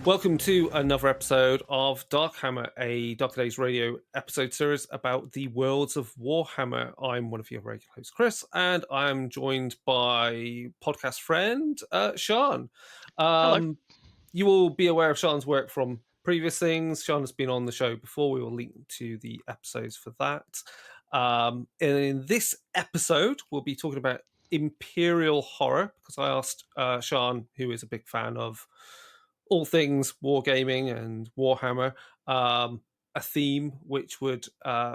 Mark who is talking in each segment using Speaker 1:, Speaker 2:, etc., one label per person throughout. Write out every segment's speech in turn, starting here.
Speaker 1: Welcome to another episode of Darkhammer, a Dark Days radio episode series about the worlds of Warhammer. I'm one of your regular hosts, Chris, and I'm joined by podcast friend Sian.
Speaker 2: Hello.
Speaker 1: You will be aware of Sian's work from previous things. Sian has been on the show before. We will link to the episodes for that. In this episode, we'll be talking about Imperial Horror, because I asked Sian, who is a big fan of all things wargaming and Warhammer, a theme which would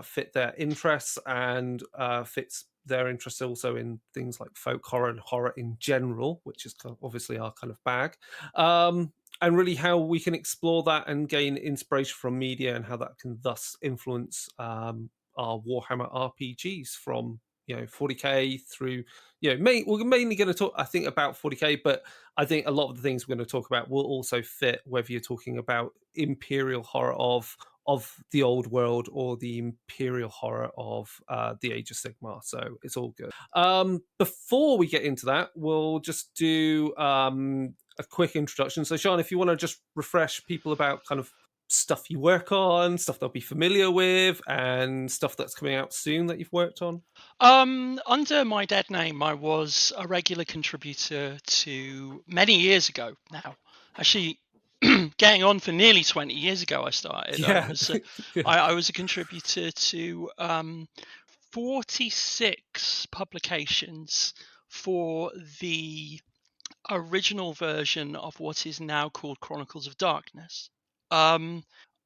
Speaker 1: fit their interests and fits their interests also in things like folk horror and horror in general, which is obviously our kind of bag. And really how we can explore that and gain inspiration from media and how that can thus influence our Warhammer RPGs from 40k through. We're mainly going to talk, I think, about 40k, but I think a lot of the things we're going to talk about will also fit whether you're talking about Imperial horror of the old world or the Imperial horror of the Age of Sigmar. So it's all good. Before we get into that, we'll just do a quick introduction. So Sian, if you want to just refresh people about kind of stuff you work on, stuff they'll be familiar with, and stuff that's coming out soon that you've worked on.
Speaker 2: Under my dead name, I was a regular contributor to many years ago now. Actually, getting on for nearly 20 years ago, I started.
Speaker 1: Yeah.
Speaker 2: I was a contributor to 46 publications for the original version of what is now called Chronicles of Darkness. But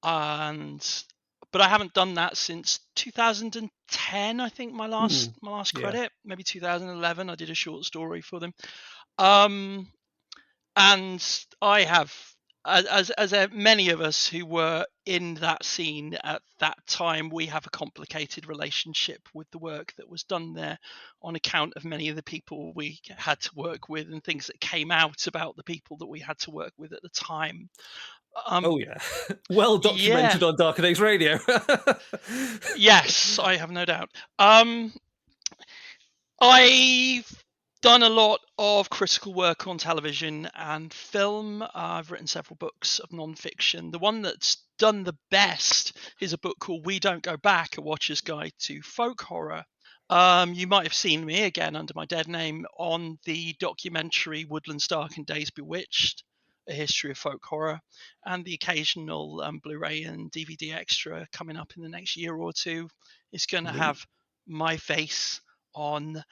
Speaker 2: I haven't done that since 2010. I think my last credit, maybe 2011. I did a short story for them, and I have, as many of us who were in that scene at that time, we have a complicated relationship with the work that was done there, on account of many of the people we had to work with and things that came out about the people that we had to work with at the time.
Speaker 1: Oh yeah, well documented on Dark Days Radio.
Speaker 2: Yes, I have no doubt. I've done a lot of critical work on television and film. I've written several books of non-fiction. The one that's done the best is a book called We Don't Go Back, A Watcher's Guide to Folk Horror. You might have seen me again under my dead name on the documentary Woodlands Dark and Days Bewitched, A History of Folk Horror, and the occasional Blu-ray and DVD extra coming up in the next year or two is going to have my face on.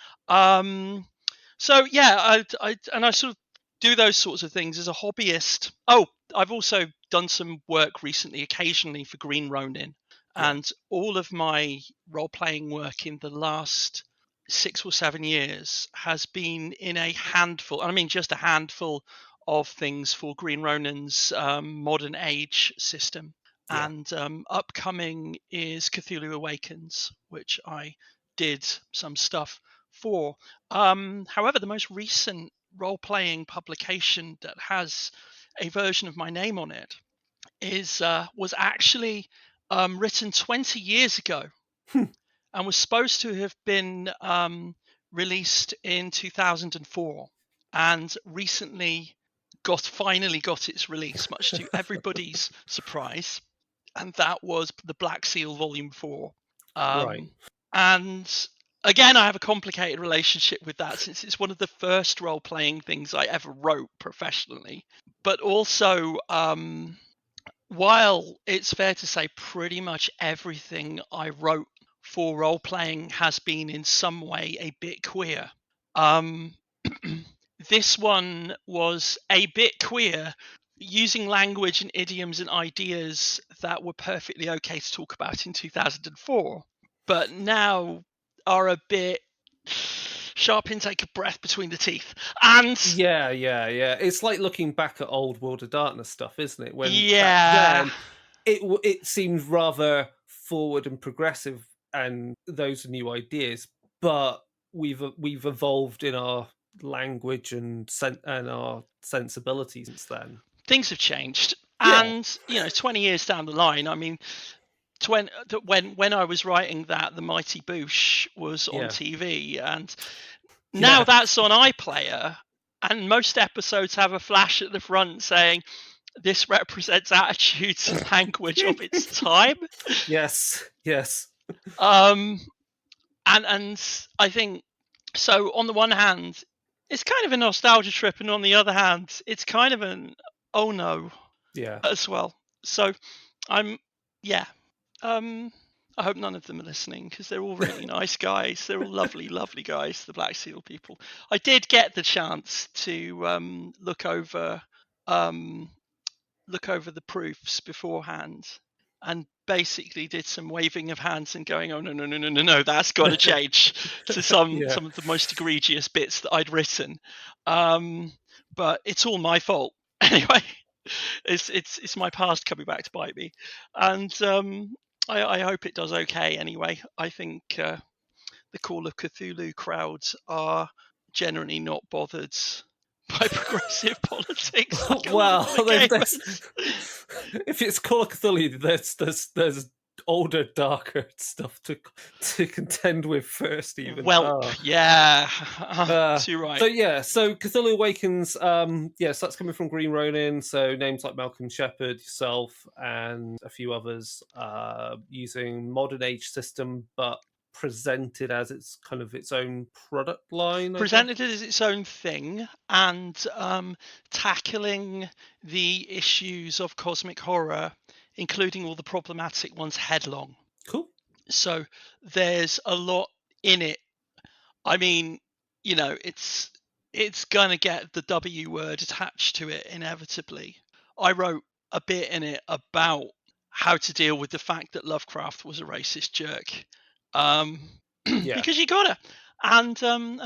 Speaker 2: So yeah, I sort of do those sorts of things as a hobbyist. Oh, I've also done some work recently, occasionally, for Green Ronin, and all of my role-playing work in the last 6 or 7 years has been in a handful, I mean just a handful, of things for Green Ronin's modern age system. And upcoming is Cthulhu Awakens, which I did some stuff for. However, the most recent role-playing publication that has a version of my name on it was actually written 20 years ago and was supposed to have been released in 2004, and recently finally got its release, much to everybody's surprise, and that was the Black Seal Volume 4.
Speaker 1: Right.
Speaker 2: And again, I have a complicated relationship with that, since it's one of the first role-playing things I ever wrote professionally. But also, while it's fair to say pretty much everything I wrote for role-playing has been in some way a bit queer, this one was a bit queer, using language and idioms and ideas that were perfectly okay to talk about in 2004, but now are a bit sharp intake of breath between the teeth. And
Speaker 1: yeah, it's like looking back at old World of Darkness stuff, isn't it? When
Speaker 2: yeah,
Speaker 1: back then, it seemed rather forward and progressive, and those are new ideas, but we've evolved in our language and our sensibilities since then.
Speaker 2: Things have changed. And 20 years down the line, I mean, when I was writing that, The Mighty Boosh was on TV, and now that's on iPlayer, and most episodes have a flash at the front saying, this represents attitudes and language of its time.
Speaker 1: Yes.
Speaker 2: And I think so. On the one hand, it's kind of a nostalgia trip, and on the other hand, it's kind of an oh no
Speaker 1: Yeah.
Speaker 2: as well. So I'm yeah. I hope none of them are listening because they're all really nice guys. They're all lovely, lovely guys. The Black Seal people. I did get the chance to look over the proofs beforehand, and basically did some waving of hands and going, "Oh no, that's got to change," to some
Speaker 1: Yeah.
Speaker 2: of the most egregious bits that I'd written. But it's all my fault anyway. It's my past coming back to bite me, and I hope it does okay anyway. I think the Call of Cthulhu crowds are generally not bothered by progressive politics like a lot
Speaker 1: Well,
Speaker 2: of other gamers.
Speaker 1: if it's Call of Cthulhu, there's older, darker stuff to contend with first, even.
Speaker 2: Welp, yeah. Too right.
Speaker 1: So Cthulhu Awakens, yes, that's coming from Green Ronin. So names like Malcolm Shepard, yourself, and a few others, using modern age system, but presented as its kind of its own product line.
Speaker 2: Presented as its own thing, and tackling the issues of cosmic horror, including all the problematic ones, headlong.
Speaker 1: Cool.
Speaker 2: So there's a lot in it. I mean, it's gonna get the W word attached to it inevitably. I wrote a bit in it about how to deal with the fact that Lovecraft was a racist jerk, because you gotta, and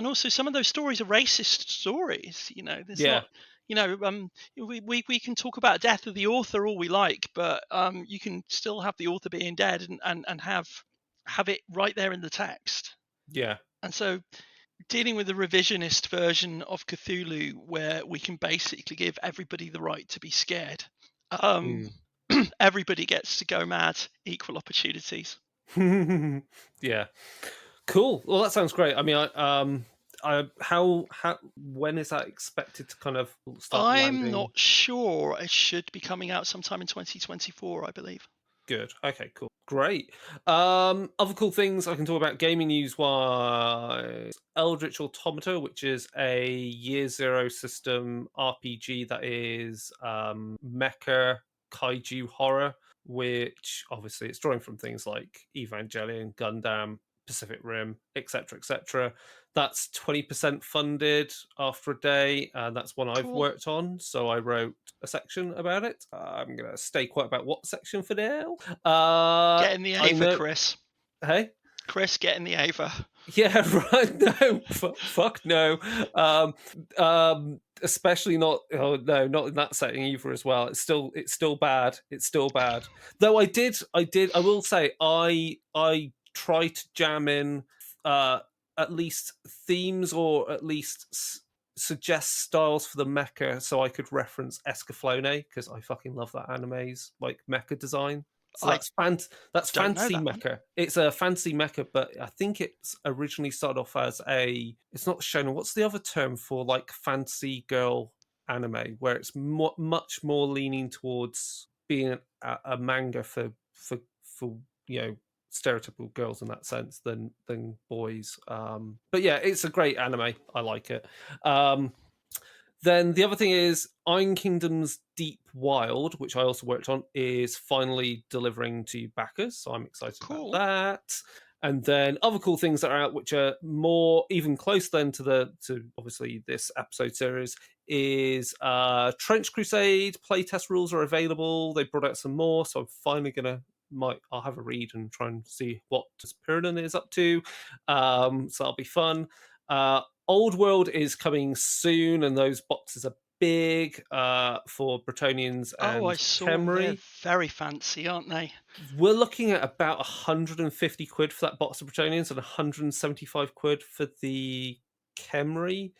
Speaker 2: also some of those stories are racist stories. There's not. We can talk about death of the author all we like, but you can still have the author being dead and have it right there in the text.
Speaker 1: Yeah.
Speaker 2: And so dealing with the revisionist version of Cthulhu, where we can basically give everybody the right to be scared. Everybody gets to go mad, equal opportunities.
Speaker 1: Yeah. Cool. Well, that sounds great. I mean, how when is that expected to kind of start landing?
Speaker 2: I'm not sure. It should be coming out sometime in 2024, I believe.
Speaker 1: Good. Okay, cool. Great. Other cool things I can talk about gaming news wise. Eldritch Automata, which is a Year Zero system RPG that is mecha kaiju horror, which obviously it's drawing from things like Evangelion, Gundam, Pacific Rim, etc., etc. That's 20% funded after a day, and that's one I've worked on. So I wrote a section about it. I'm going to stay quiet about what section for now.
Speaker 2: Get in the Ava, Chris.
Speaker 1: Hey?
Speaker 2: Chris, get in the Ava.
Speaker 1: Yeah, right. No, fuck no. Especially not. Oh no, not in that setting either. As well, it's still bad. It's still bad. Though I will say I try to jam in at least themes, or at least suggest styles for the mecha, so I could reference Escaflowne, because I fucking love that anime's like mecha design. So that's fantasy mecha. It's a fantasy mecha, but I think it's originally started off as it's not shonen. What's the other term for like fantasy girl anime, where it's much more leaning towards being a manga for stereotypical girls in that sense than boys. But yeah, it's a great anime. I like it. Then the other thing is Iron Kingdom's Deep Wild, which I also worked on, is finally delivering to backers. So I'm excited about that. And then other cool things that are out, which are more even close then to obviously this episode series, is Trench Crusade playtest rules are available. They brought out some more, so I'm finally gonna I'll have a read and try and see what Pyridon is up to. So that'll be fun. Old World is coming soon, and those boxes are big for Bretonians and
Speaker 2: I saw.
Speaker 1: Khemri.
Speaker 2: They're very fancy, aren't they?
Speaker 1: We're looking at about 150 quid for that box of Bretonians and 175 quid for the Khemri.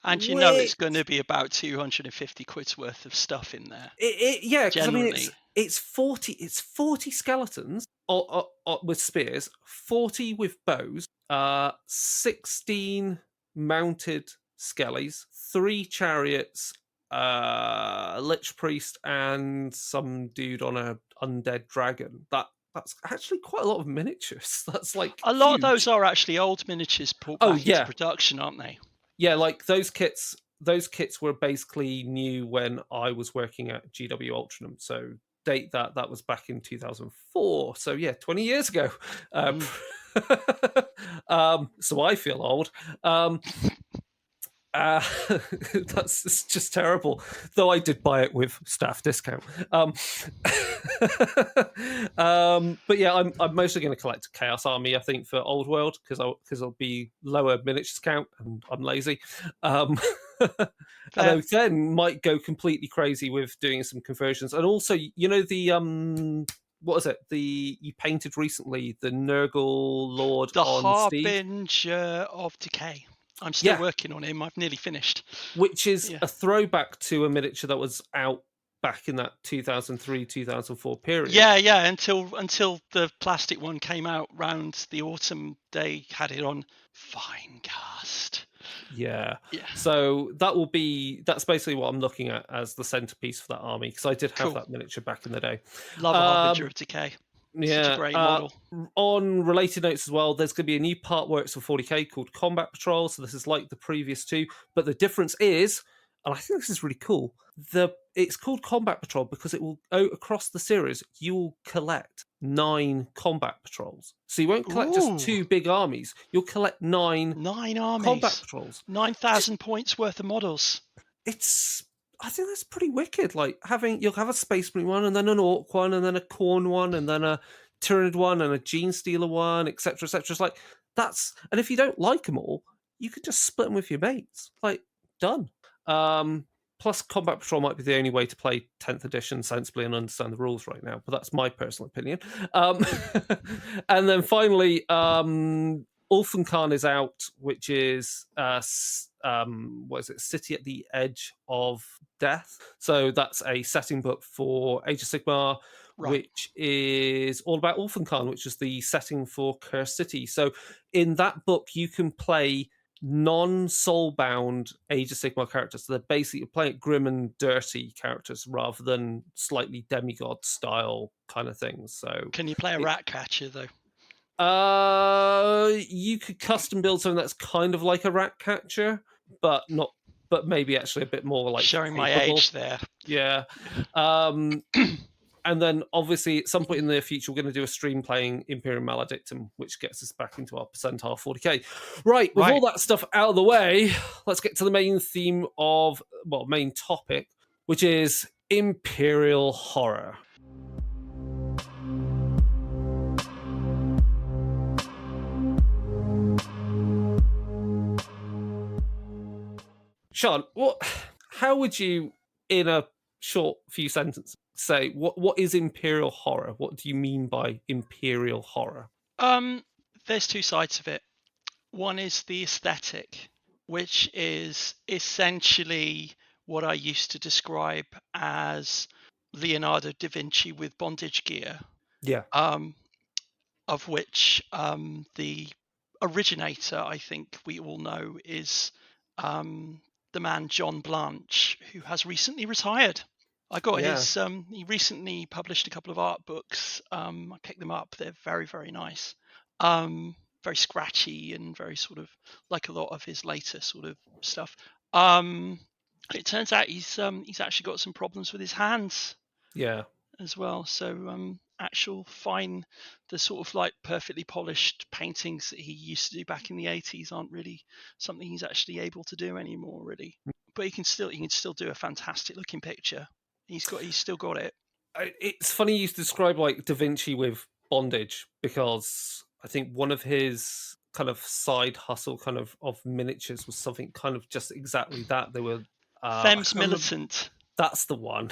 Speaker 2: And you know it's going to be about 250 quid's worth of stuff in there.
Speaker 1: Yeah, because I mean it's 40 skeletons with spears, 40 with bows, 16 mounted skellies, 3 chariots, a lich priest and some dude on a undead dragon. That's actually quite a lot of miniatures. That's like
Speaker 2: A lot of those
Speaker 1: huge.
Speaker 2: are actually old miniatures brought
Speaker 1: Oh
Speaker 2: back into
Speaker 1: yeah,
Speaker 2: production, aren't they?
Speaker 1: yeah. Like those kits. Those kits were basically new when I was working at GW Ultranum. So date that was back in 2004. So yeah, 20 years ago.
Speaker 2: Mm.
Speaker 1: So I feel old. Uh, it's just terrible. Though I did buy it with staff discount. But yeah, I'm mostly going to collect a Chaos Army, I think, for Old World because I'll be lower miniatures count and I'm lazy. And I then might go completely crazy with doing some conversions. And also, you know, the what is it? You painted recently the Nurgle Lord
Speaker 2: The
Speaker 1: on Steed,
Speaker 2: Harbinger of Decay. I'm still working on him. I've nearly finished.
Speaker 1: which is a throwback to a miniature that was out back in that 2003-2004 period.
Speaker 2: Yeah. Until the plastic one came out round the autumn, they had it on Finecast.
Speaker 1: Yeah.
Speaker 2: Yeah.
Speaker 1: So that's basically what I'm looking at as the centerpiece for that army because I did have that miniature back in the day.
Speaker 2: Love a Harbinger of Decay.
Speaker 1: Yeah,
Speaker 2: such a great model.
Speaker 1: On related notes as well, there's going to be a new part works for 40k called Combat Patrol. So this is like the previous two, but the difference is, and I think this is really cool, it's called Combat Patrol because it will across the series you will collect 9 combat patrols. So you won't collect just 2 big armies. You'll collect 9
Speaker 2: armies,
Speaker 1: combat patrols,
Speaker 2: 9,000 points worth of models.
Speaker 1: I think that's pretty wicked. Like you'll have a Space Marine one, and then an Orc one, and then a Khorne one, and then a Tyranid one, and a Gene Stealer one, etc., etc. It's like and if you don't like them all, you could just split them with your mates. Like done. Plus, Combat Patrol might be the only way to play 10th edition sensibly and understand the rules right now, but that's my personal opinion. And then finally, Ulfin Khan is out, which is what is it? City at the Edge of Death. So that's a setting book for Age of Sigmar, which is all about Ulfin Khan, which is the setting for Cursed City. So in that book, you can play non-soulbound Age of Sigmar characters. So they're basically playing grim and dirty characters rather than slightly demigod style kind of things. So
Speaker 2: can you play a rat catcher though?
Speaker 1: You could custom build something that's kind of like a rat catcher, but maybe actually a bit more like
Speaker 2: showing
Speaker 1: capable.
Speaker 2: My age there.
Speaker 1: Yeah. And then obviously at some point in the future we're going to do a stream playing Imperium Maledictum, which gets us back into our percentile 40k. Right, with all that stuff out of the way, let's get to the main theme main topic, which is Imperial Horror. Sean, how would you, in a short few sentences, say what is Imperial Horror? What do you mean by Imperial Horror?
Speaker 2: There's 2 sides of it. One is the aesthetic, which is essentially what I used to describe as Leonardo da Vinci with bondage gear.
Speaker 1: Yeah.
Speaker 2: Of which the originator, I think we all know, is the man John Blanche, who has recently retired. I got his. He recently published a couple of art books. I picked them up. They're very, very nice. Very scratchy and very sort of like a lot of his later sort of stuff. It turns out he's actually got some problems with his hands.
Speaker 1: Yeah.
Speaker 2: As well. So the sort of like perfectly polished paintings that he used to do back in the 80s aren't really something he's actually able to do anymore, really. But he can still do a fantastic looking picture. He's still got it.
Speaker 1: It's funny you describe like Da Vinci with bondage, because I think one of his kind of side hustle kind of miniatures was something kind of just exactly that. They were
Speaker 2: Femmes Militant.
Speaker 1: That's the one.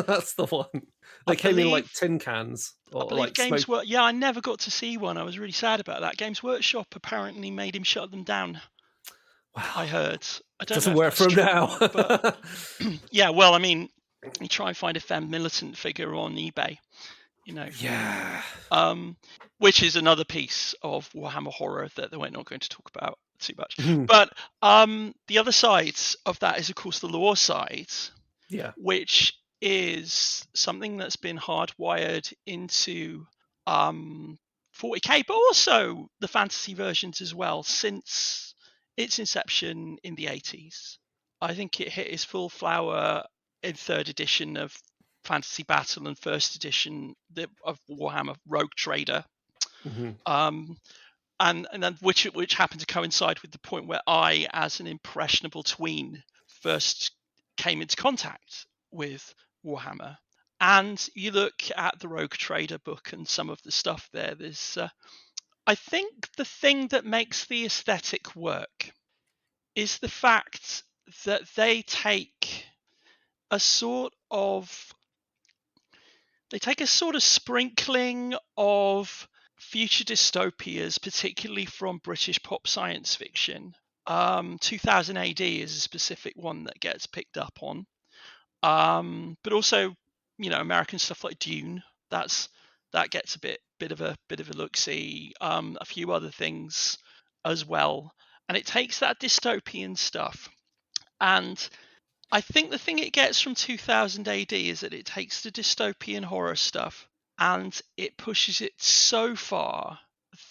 Speaker 1: That's the one. They came in like tin cans. Or
Speaker 2: I believe
Speaker 1: like
Speaker 2: Games Workshop. Yeah, I never got to see one. I was really sad about that. Games Workshop apparently made him shut them down. Wow. I heard. I don't
Speaker 1: Doesn't
Speaker 2: know
Speaker 1: work for him now.
Speaker 2: But yeah, well, I mean, you try and find a Femme Militant figure on eBay.
Speaker 1: Yeah.
Speaker 2: Which is another piece of Warhammer horror that we're not going to talk about too much.
Speaker 1: Mhm.
Speaker 2: But the other side of that is, of course, the lore side,
Speaker 1: Yeah.
Speaker 2: which is something that's been hardwired into 40k, but also the fantasy versions as well since its inception in the 80s. I think it hit its full flower in 3rd edition of Fantasy Battle and 1st edition of Warhammer Rogue Trader,
Speaker 1: Hmm.
Speaker 2: and then which happened to coincide with the point where I, as an impressionable tween, first came into contact with Warhammer. And you look at the Rogue Trader book and some of the stuff there. There's, I think, the thing that makes the aesthetic work is the fact that they take a sort of sprinkling of future dystopias, particularly from British pop science fiction. 2000 AD is a specific one that gets picked up on, but also, American stuff like Dune. That gets a bit of a look see. A few other things as well, and it takes that dystopian stuff. And I think the thing it gets from 2000 AD is that it takes the dystopian horror stuff and it pushes it so far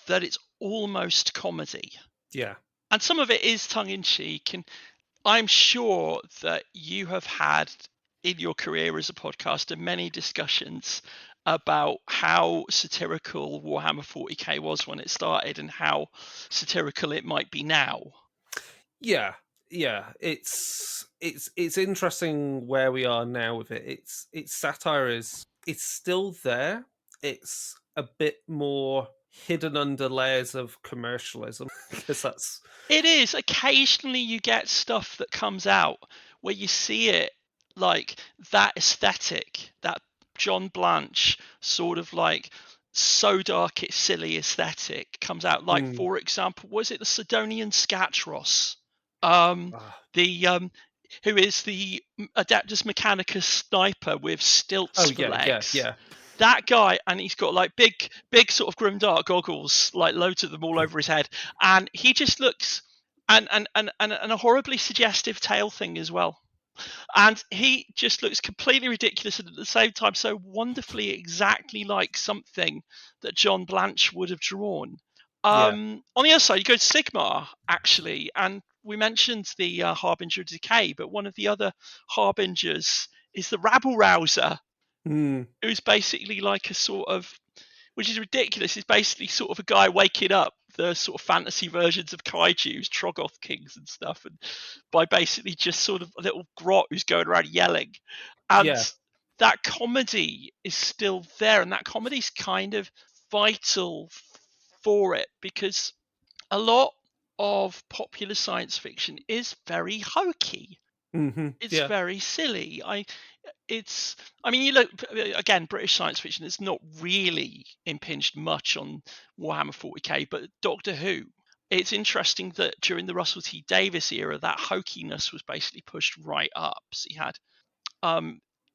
Speaker 2: that it's almost comedy.
Speaker 1: Yeah.
Speaker 2: And some of it is tongue in cheek. And I'm sure that you have had in your career as a podcaster many discussions about how satirical Warhammer 40k was when it started and how satirical it might be now.
Speaker 1: Yeah. It's interesting where we are now with it. Its satire it's still there. It's a bit more hidden under layers of commercialism because that's
Speaker 2: It is. Occasionally you get stuff that comes out where you see it, like that aesthetic, that John Blanche sort of like so dark it's silly aesthetic comes out. Like, for example, was it the Sidonian Scatros? The who is the Adeptus Mechanicus sniper with stilts for legs.
Speaker 1: yeah.
Speaker 2: That guy, and he's got like big sort of grimdark goggles, like loads of them all over his head, and he just looks and a horribly suggestive tail thing as well. And he just looks completely ridiculous and at the same time so wonderfully exactly like something that John Blanche would have drawn. On the other side, you go to Sigmar, actually, and we mentioned the Harbinger of Decay, but one of the other Harbingers is the Rabble Rouser, who's basically like a sort of, which is ridiculous. He's basically sort of a guy waking up the sort of fantasy versions of kaijus, Troggoth kings and stuff, and by basically just sort of a little grot who's going around yelling. And that comedy is still there, and that comedy's kind of vital for it because a lot of popular science fiction is very hokey. It's very silly. You look again, British science fiction. It's not really impinged much on Warhammer 40k, but Doctor Who. It's interesting that during the Russell T Davies era, that hokiness was basically pushed right up. So you had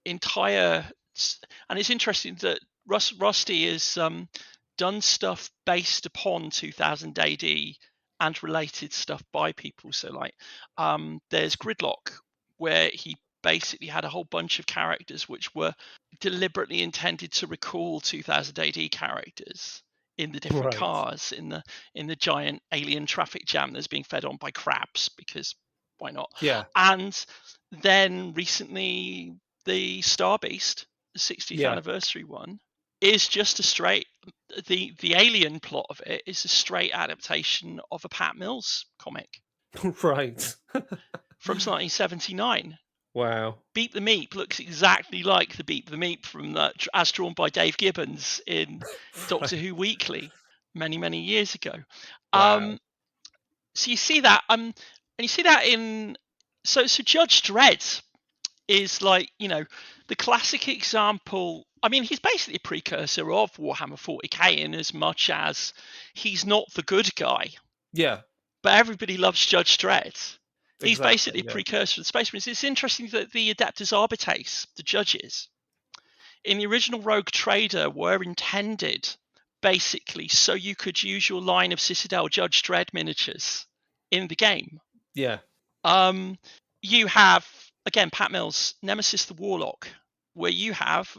Speaker 2: entire, and it's interesting that Rusty has done stuff based upon 2000 AD and related stuff by people. So like, there's Gridlock, where he basically had a whole bunch of characters which were deliberately intended to recall 2000 AD characters in the different cars in the giant alien traffic jam that's being fed on by crabs, because why not?
Speaker 1: Yeah.
Speaker 2: And then recently the Star Beast, the 60th anniversary one, is just a straight the alien plot of it is a straight adaptation of a Pat Mills comic.
Speaker 1: Right.
Speaker 2: From 1979.
Speaker 1: Wow.
Speaker 2: Beep the Meep looks exactly like the Beep the Meep from as drawn by Dave Gibbons in Doctor Who Weekly many years ago.
Speaker 1: Wow.
Speaker 2: So you see that, and you see that in so Judge Dredd is like, the classic example. I mean, he's basically a precursor of Warhammer 40k in as much as he's not the good guy.
Speaker 1: Yeah.
Speaker 2: But everybody loves Judge Dredd. He's
Speaker 1: Exactly,
Speaker 2: basically a precursor to the Space Marines. It's interesting that the Adeptus Arbites, the judges, in the original Rogue Trader were intended basically so you could use your line of Citadel Judge Dredd miniatures in the game.
Speaker 1: Yeah.
Speaker 2: You have, again, Pat Mills' Nemesis the Warlock, where you have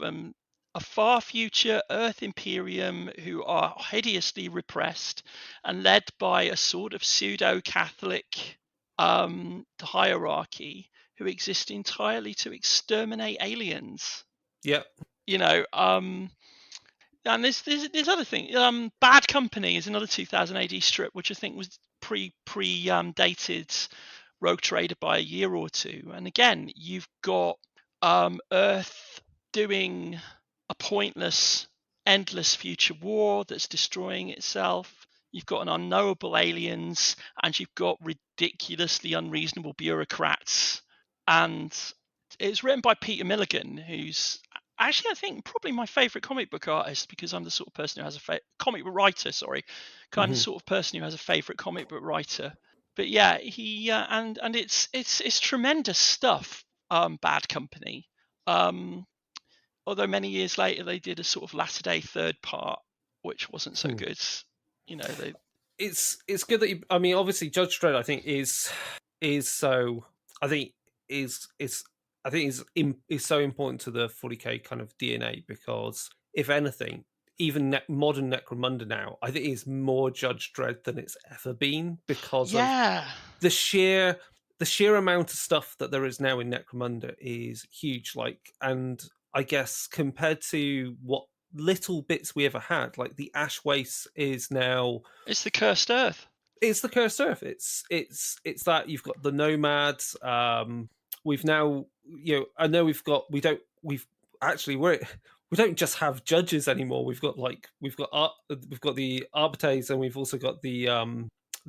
Speaker 2: a far future Earth Imperium who are hideously repressed and led by a sort of pseudo-Catholic hierarchy who exist entirely to exterminate aliens.
Speaker 1: Yeah.
Speaker 2: You know, and there's other things. Bad Company is another 2000 AD strip, which I think was dated Rogue Trader by a year or two. And again, you've got Earth doing a pointless, endless future war that's destroying itself. You've got an unknowable aliens, and you've got ridiculously unreasonable bureaucrats. And it's written by Peter Milligan, who's actually, I think, probably my favorite comic book artist, because I'm the sort of person who has comic book writer. Sorry, I'm the sort of person who has a favorite comic book writer. But yeah, he and it's tremendous stuff. Bad Company. Although many years later they did a sort of latter day third part, which wasn't so good. You know,
Speaker 1: it's good that I mean, obviously, Judge Dredd, I think is so. I think is so important to the 40k kind of DNA, because if anything, even modern Necromunda now, I think is more Judge Dredd than it's ever been, because of the sheer amount of stuff that there is now in Necromunda is huge. Like, and I guess compared to what little bits we ever had, like the Ash Waste is now,
Speaker 2: it's the Cursed Earth.
Speaker 1: It's the Cursed Earth. It's that you've got the Nomads. We've now, I know we don't just have judges anymore. We've got the Arbites, and we've also got the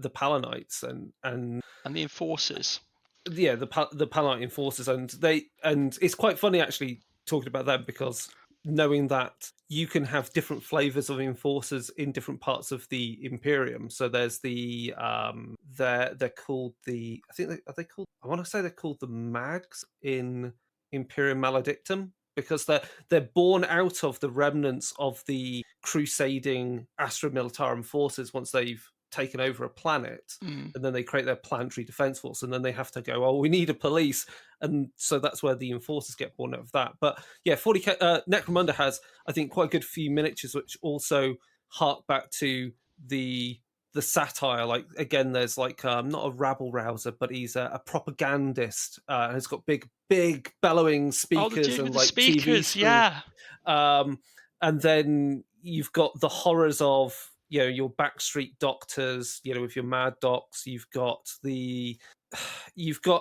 Speaker 1: Palanites and
Speaker 2: the Enforcers.
Speaker 1: Yeah, the Palanite Enforcers, and it's quite funny actually talking about them, because knowing that you can have different flavors of enforcers in different parts of the Imperium. So there's the they're called the, I want to say they're called the Mags in Imperium Maledictum, because they're born out of the remnants of the crusading Astra Militarum forces once they've taken over a planet, and then they create their planetary defense force, and then they have to go, oh, we need a police, and so that's where the enforcers get born out of that. But yeah, 40k Necromunda has, I think, quite a good few miniatures which also hark back to the satire. Like, again, there's like not a rabble rouser, but he's a propagandist, and he's got big bellowing speakers and like
Speaker 2: speakers,
Speaker 1: TV screen. And then you've got the horrors of your backstreet doctors, with your mad docs. You've got,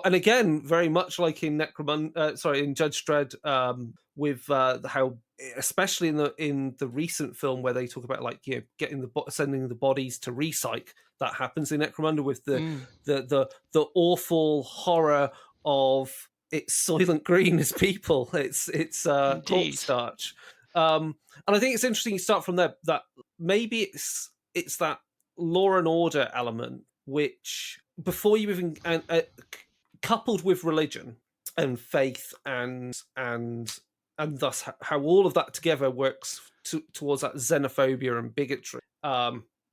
Speaker 1: and again, very much like in in Judge Dredd, with how, especially in the recent film where they talk about like sending the bodies to recycle, that happens in Necromunda with the awful horror of it's Soylent Green as people. It's corpse starch. And I think it's interesting you start from there, that maybe it's that law and order element, which before you even coupled with religion and faith and thus how all of that together works towards that xenophobia and bigotry,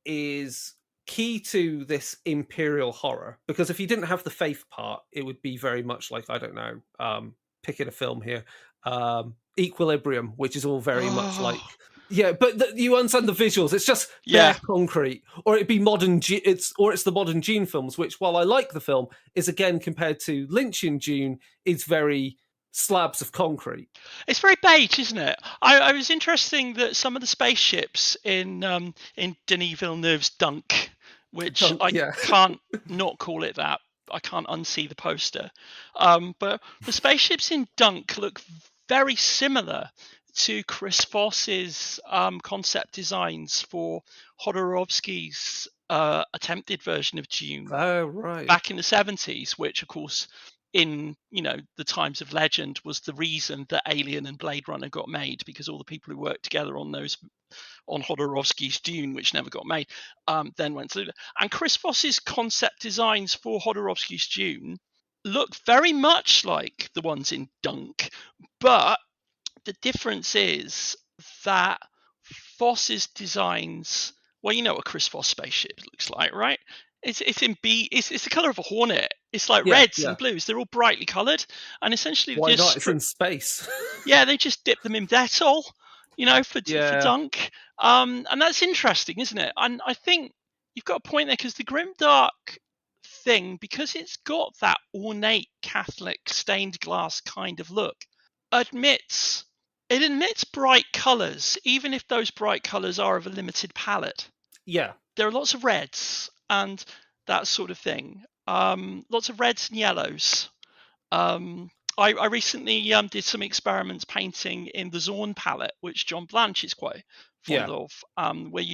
Speaker 1: is key to this Imperial horror. Because if you didn't have the faith part, it would be very much like, I don't know, picking a film here, Equilibrium, which is all very much like, but you understand the visuals. It's just bare concrete, or it'd be modern. It's the modern Dune films, which, while I like the film, is again compared to Lynchian Dune, is very slabs of concrete.
Speaker 2: It's very beige, isn't it? I was interesting that some of the spaceships in Denis Villeneuve's Dunk, which I can't not call it that. I can't unsee the poster. But the spaceships in Dunk look very similar to Chris Voss's concept designs for Hodorowski's attempted version of Dune back in the 70s, which, of course, in the times of legend, was the reason that Alien and Blade Runner got made, because all the people who worked together on Hodorowski's Dune, which never got made, then went through. And Chris Voss's concept designs for Hodorowski's Dune look very much like the ones in Dunk, but The difference is that Voss's designs. Well, you know what Chris Voss spaceship looks like, right? It's in B. It's the color of a hornet. It's like
Speaker 1: Yeah,
Speaker 2: reds
Speaker 1: yeah.
Speaker 2: and blues. They're all brightly colored, and essentially
Speaker 1: Why
Speaker 2: they
Speaker 1: not?
Speaker 2: just
Speaker 1: It's in space.
Speaker 2: yeah, they just dip them in Dettol, for
Speaker 1: Yeah,
Speaker 2: dunk. And that's interesting, isn't it? And I think you've got a point there because the grimdark thing, because it's got that ornate Catholic stained glass kind of look, admits it admits bright colours, even if those bright colours are of a limited palette.
Speaker 1: yeah,
Speaker 2: There are lots of reds and that sort of thing. Lots of reds and yellows. I recently did some experiments painting in the Zorn palette, which John Blanche is quite fond
Speaker 1: yeah,
Speaker 2: of, where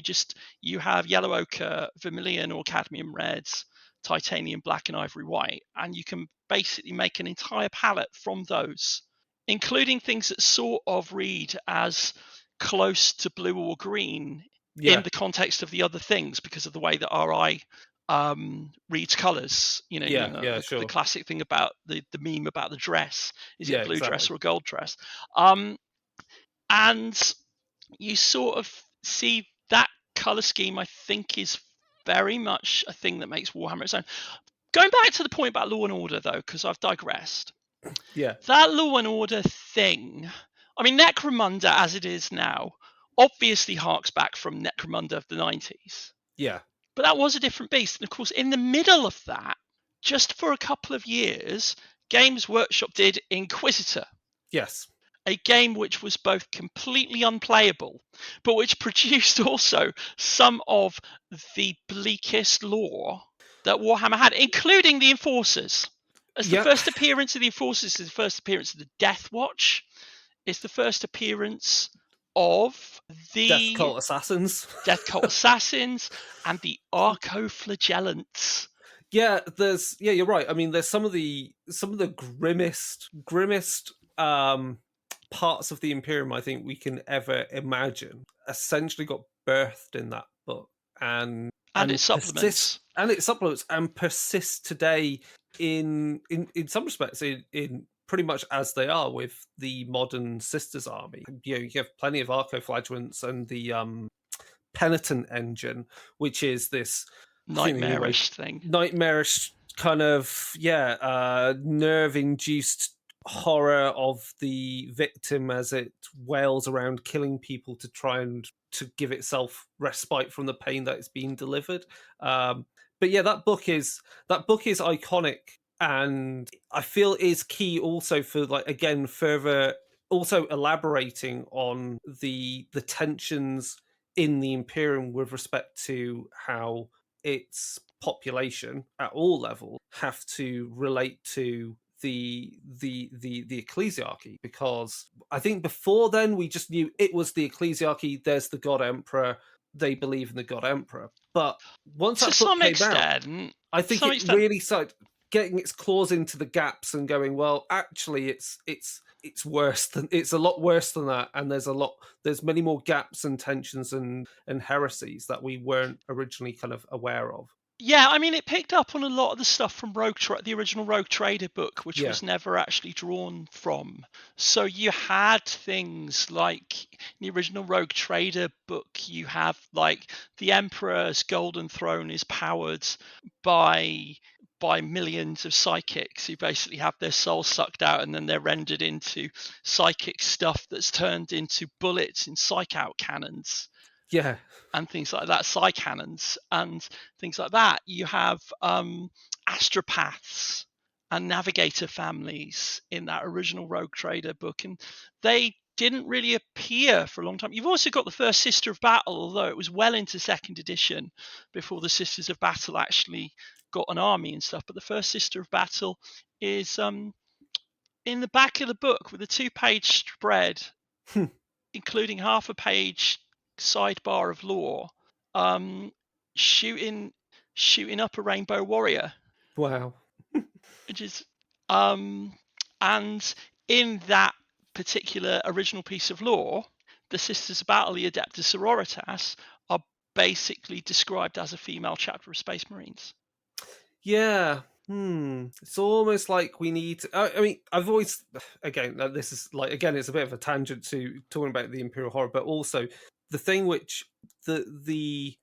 Speaker 2: you have yellow ochre, vermilion or cadmium reds, titanium black, and ivory white, and you can basically make an entire palette from those, including things that sort of read as close to blue or green in
Speaker 1: yeah,
Speaker 2: the context of the other things because of the way that our eye reads colors.
Speaker 1: yeah, yeah.
Speaker 2: The
Speaker 1: Sure.
Speaker 2: classic thing about the meme about the dress: is it
Speaker 1: Yeah,
Speaker 2: a blue
Speaker 1: exactly.
Speaker 2: dress or a gold dress? And you sort of see that color scheme. I think is very much a thing that makes Warhammer its own. Going back to the point about Law and Order, though, because I've digressed.
Speaker 1: Yeah,
Speaker 2: That Law and Order thing. I mean, Necromunda, as it is now, obviously harks back from Necromunda of the 90s.
Speaker 1: yeah,
Speaker 2: But that was a different beast. And of course, in the middle of that, just for a couple of years, Games Workshop did Inquisitor,
Speaker 1: yes,
Speaker 2: a game which was both completely unplayable, but which produced also some of the bleakest lore that Warhammer had, including the Enforcers. As the
Speaker 1: yeah.
Speaker 2: first appearance of the Enforcers is the first appearance of the Death Watch. It's the first appearance of
Speaker 1: Death
Speaker 2: the
Speaker 1: Cult Assassins.
Speaker 2: Death Cult Assassins and the Archoflagellants.
Speaker 1: Yeah, you're right. I mean, there's some of the grimmest parts of the Imperium I think we can ever imagine essentially got birthed in that book and
Speaker 2: And its supplements.
Speaker 1: its supplements and persist today in some respects in pretty much as they are with the modern Sisters army. You have plenty of archoflagellants and the penitent engine, which is this, I think, anyway,
Speaker 2: Nightmarish thing.
Speaker 1: nightmarish kind of nerve induced horror of the victim as it wails around killing people to try and to give itself respite from the pain that it's being delivered. But yeah, that book is iconic, and I feel is key also for, like, again, further also elaborating on the tensions in the Imperium with respect to how its population at all levels have to relate to the ecclesiarchy, because I think before then we just knew it was the ecclesiarchy. There's the God Emperor. They believe in the God Emperor. But once
Speaker 2: To
Speaker 1: that book
Speaker 2: some
Speaker 1: came out,
Speaker 2: extent,
Speaker 1: I
Speaker 2: to
Speaker 1: think
Speaker 2: some
Speaker 1: it
Speaker 2: extent,
Speaker 1: really started getting its claws into the gaps and going, well, actually, it's worse than it's a lot worse than that, and there's many more gaps and tensions and heresies that we weren't originally kind of aware of.
Speaker 2: yeah, I mean, it picked up on a lot of the stuff from the original Rogue Trader book, which
Speaker 1: Yeah,
Speaker 2: was never actually drawn from. So you had things like in the original Rogue Trader book, you have like the Emperor's Golden Throne is powered by millions of psychics who basically have their souls sucked out and then they're rendered into psychic stuff that's turned into bullets in psych out cannons
Speaker 1: yeah,
Speaker 2: and things like that, psi cannons and things like that. You have astropaths and navigator families in that original Rogue Trader book, and they didn't really appear for a long time. You've also got the first Sister of Battle, although it was well into second edition before the Sisters of Battle actually got an army and stuff. But the first Sister of Battle is in the back of the book with a 2-page spread, including half a page sidebar of lore, um, shooting up a rainbow warrior,
Speaker 1: wow,
Speaker 2: which is and in that particular original piece of lore, the Sisters of Battle, the Adeptus Sororitas, are basically described as a female chapter of Space Marines.
Speaker 1: yeah. It's almost like we need to, I mean, I've always, again, this is like, again, it's a bit of a tangent to talking about the Imperial Horror, but also the thing which, the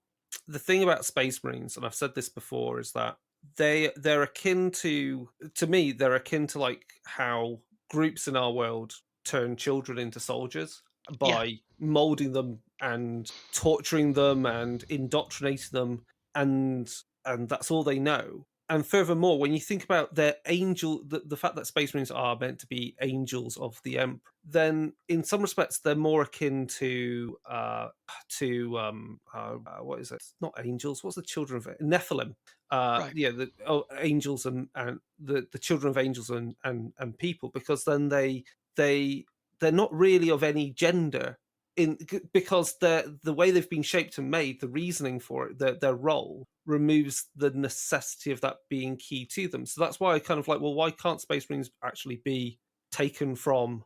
Speaker 1: thing about Space Marines, and I've said this before, is that they're akin to me, they're akin to like how groups in our world turn children into soldiers
Speaker 2: Yeah.
Speaker 1: by molding them and torturing them and indoctrinating them, and that's all they know. And furthermore, when you think about their the fact that Space Marines are meant to be angels of the Emperor, then in some respects they're more akin to what is it? Not angels. What's the children of Nephilim?
Speaker 2: Right.
Speaker 1: Yeah, the angels and the children of angels and people, because then they're not really of any gender because the way they've been shaped and made, the reasoning for it, their role removes the necessity of that being key to them. So that's why I kind of like, well, why can't Space Marines actually be taken from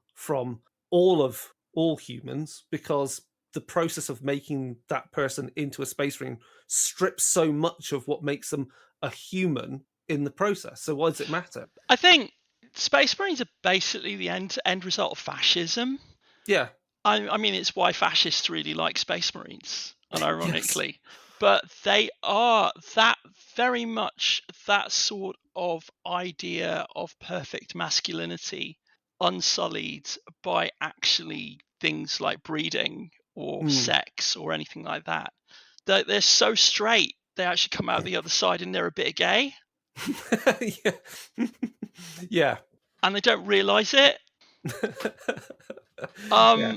Speaker 1: all humans? Because the process of making that person into a Space Marine strips so much of what makes them a human in the process. So why does it matter?
Speaker 2: I think Space Marines are basically the end result of fascism.
Speaker 1: Yeah.
Speaker 2: I mean, it's why fascists really like Space Marines, unironically.
Speaker 1: Yes.
Speaker 2: But they are that very much that sort of idea of perfect masculinity, unsullied by actually things like breeding or sex or anything like that. They're so straight, they actually come out the other side and they're a bit gay.
Speaker 1: Yeah. Yeah.
Speaker 2: And they don't realise it.
Speaker 1: Yeah.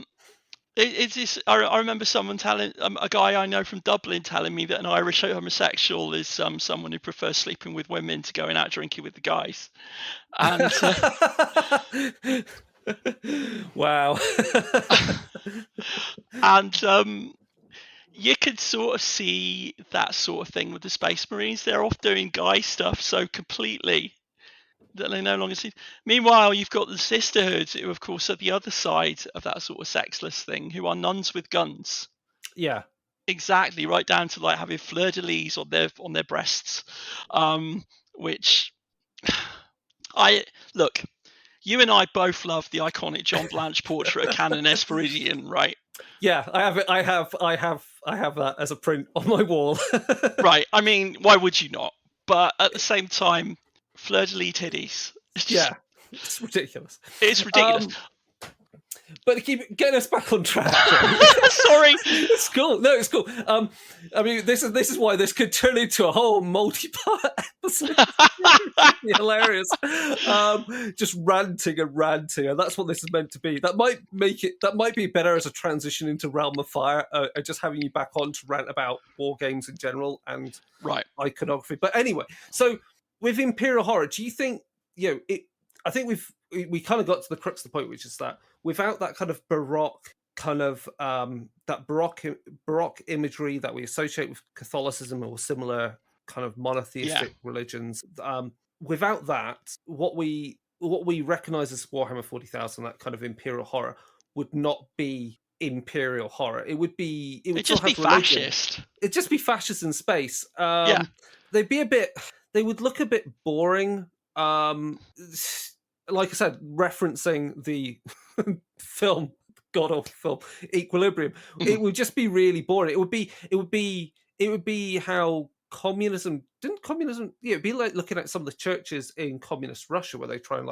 Speaker 2: It's this. I remember someone telling a guy I know from Dublin telling me that an Irish homosexual is someone who prefers sleeping with women to going out drinking with the guys, and
Speaker 1: Wow.
Speaker 2: and you could sort of see that sort of thing with the Space Marines. They're off doing guy stuff so completely that they no longer see. Meanwhile, you've got the Sisterhoods, who, of course, are the other side of that sort of sexless thing, who are nuns with guns.
Speaker 1: Yeah.
Speaker 2: Exactly, right down to like having fleur-de-lis on their breasts, which I look. You and I both love the iconic John Blanche portrait of Canon Esperidion, right?
Speaker 1: Yeah, I have it. I have that as a print on my wall.
Speaker 2: Right. I mean, why would you not? But at the same time, fleur-de-lis titties.
Speaker 1: Yeah, it's ridiculous.
Speaker 2: It's ridiculous.
Speaker 1: But to keep getting us back on track.
Speaker 2: Sorry,
Speaker 1: it's cool. No, it's cool. I mean, this is why this could turn into a whole multi-part episode. It's hilarious. Just ranting, and that's what this is meant to be. That might be better as a transition into Realm of Fire, just having you back on to rant about war games in general and
Speaker 2: right
Speaker 1: iconography. But anyway, so with Imperial Horror, do you think I think we kind of got to the crux of the point, which is that without that kind of Baroque kind of that Baroque imagery that we associate with Catholicism or similar kind of monotheistic religions, without that, what we recognize as Warhammer 40,000, that kind of Imperial Horror, would not be Imperial Horror. It would
Speaker 2: just be fascist.
Speaker 1: It'd just be fascist in space. They'd be they would look a bit boring. Like I said, referencing the film, god awful film Equilibrium, it would just be really boring. It would be how communism didn't communism. Yeah, it'd be like looking at some of the churches in communist Russia where they try and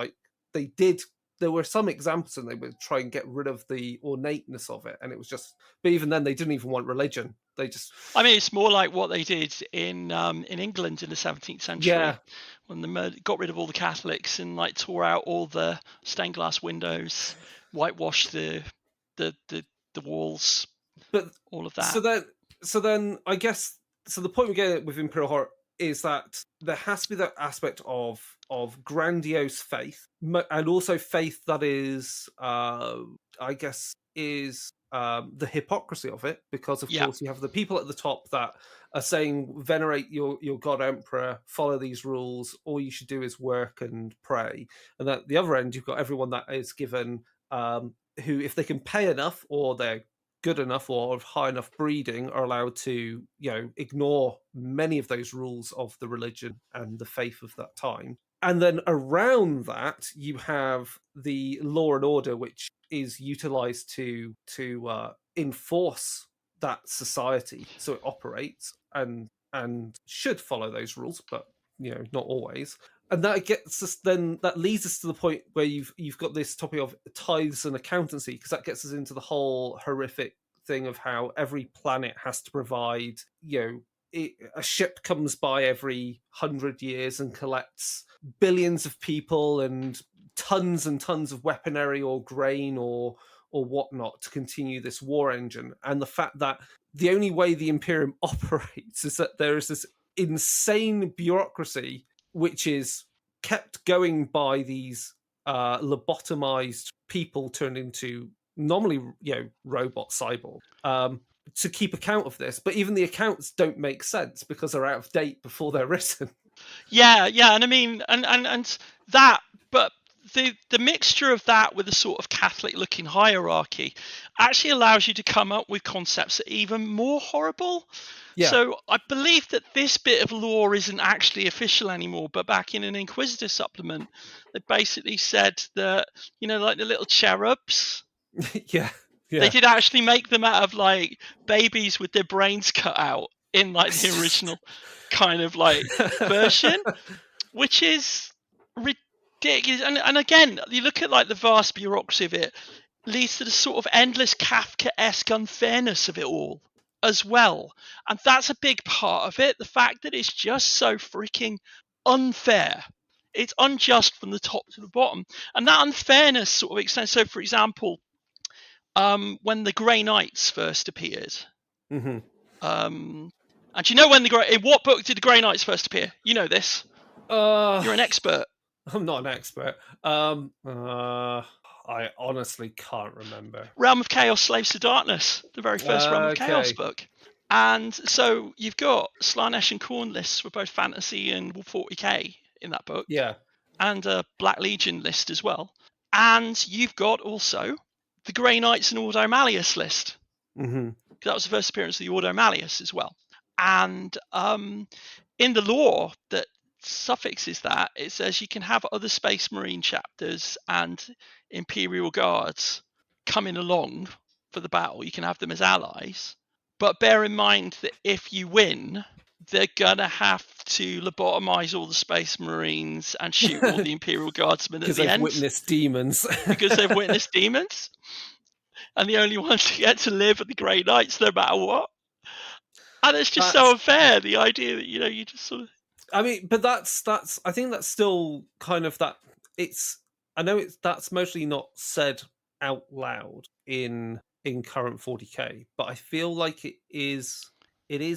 Speaker 1: there were some examples and they would try and get rid of the ornateness of it, and it was just. But even then, they didn't even want religion. They just.
Speaker 2: I mean, it's more like what they did in England in the 17th century, when they got rid of all the Catholics and like tore out all the stained glass windows, whitewashed the walls, but all of that.
Speaker 1: So then, I guess the point we get with Imperial Horror is that there has to be that aspect of grandiose faith, and also faith that is, I guess, is the hypocrisy of it, because of course you have the people at the top that are saying venerate your god emperor, follow these rules, all you should do is work and pray, and at the other end you've got everyone that is given who, if they can pay enough or they're good enough or of high enough breeding are allowed to, ignore many of those rules of the religion and the faith of that time. And then around that, you have the law and order, which is utilized to enforce that society so it operates and should follow those rules, but not always. And that gets us then that leads us to the point where you've got this topic of tithes and accountancy, because that gets us into the whole horrific thing of how every planet has to provide, a ship comes by every 100 years and collects billions of people and tons of weaponry or grain or whatnot to continue this war engine. And the fact that the only way the Imperium operates is that there is this insane bureaucracy which is kept going by these lobotomized people turned into nominally, robot cyborg, to keep account of this. But even the accounts don't make sense because they're out of date before they're written.
Speaker 2: Yeah, and I mean, and that, but the mixture of that with a sort of Catholic-looking hierarchy actually allows you to come up with concepts that are even more horrible.
Speaker 1: Yeah.
Speaker 2: So I believe that this bit of lore isn't actually official anymore, but back in an Inquisitor supplement, they basically said that, like the little cherubs,
Speaker 1: yeah.
Speaker 2: they did actually make them out of like babies with their brains cut out in like the original kind of like version, which is ridiculous. And again, you look at like the vast bureaucracy of it, leads to the sort of endless Kafka-esque unfairness of it all as well. And that's a big part of it. The fact that it's just so freaking unfair. It's unjust from the top to the bottom. And that unfairness sort of extends. So, for example, when the Grey Knights first appeared,
Speaker 1: mm-hmm.
Speaker 2: And do you know when in what book did the Grey Knights first appear? You know this. You're an expert.
Speaker 1: I'm not an expert. I honestly can't remember.
Speaker 2: Realm of Chaos, Slaves to Darkness, the very first Realm of Chaos book. And so you've got Slanesh and Khorne lists for both fantasy and 40k in that book.
Speaker 1: Yeah.
Speaker 2: And a Black Legion list as well. And you've got also the Grey Knights and Ordo Malleus list.
Speaker 1: Mm-hmm.
Speaker 2: That was the first appearance of the Ordo Malleus as well. And in the lore that suffixes that, it says you can have other Space Marine chapters and Imperial Guards coming along for the battle. You can have them as allies. But bear in mind that if you win, they're going to have to lobotomize all the Space Marines and shoot all the Imperial Guardsmen at the end.
Speaker 1: Because they've witnessed demons.
Speaker 2: Because they've witnessed demons. And the only ones who get to live are the Grey Knights, no matter what. And it's just so unfair, the idea that, you just sort of...
Speaker 1: I mean, but that's I think that's still kind of that... that's mostly not said out loud in current 40k, but I feel like it is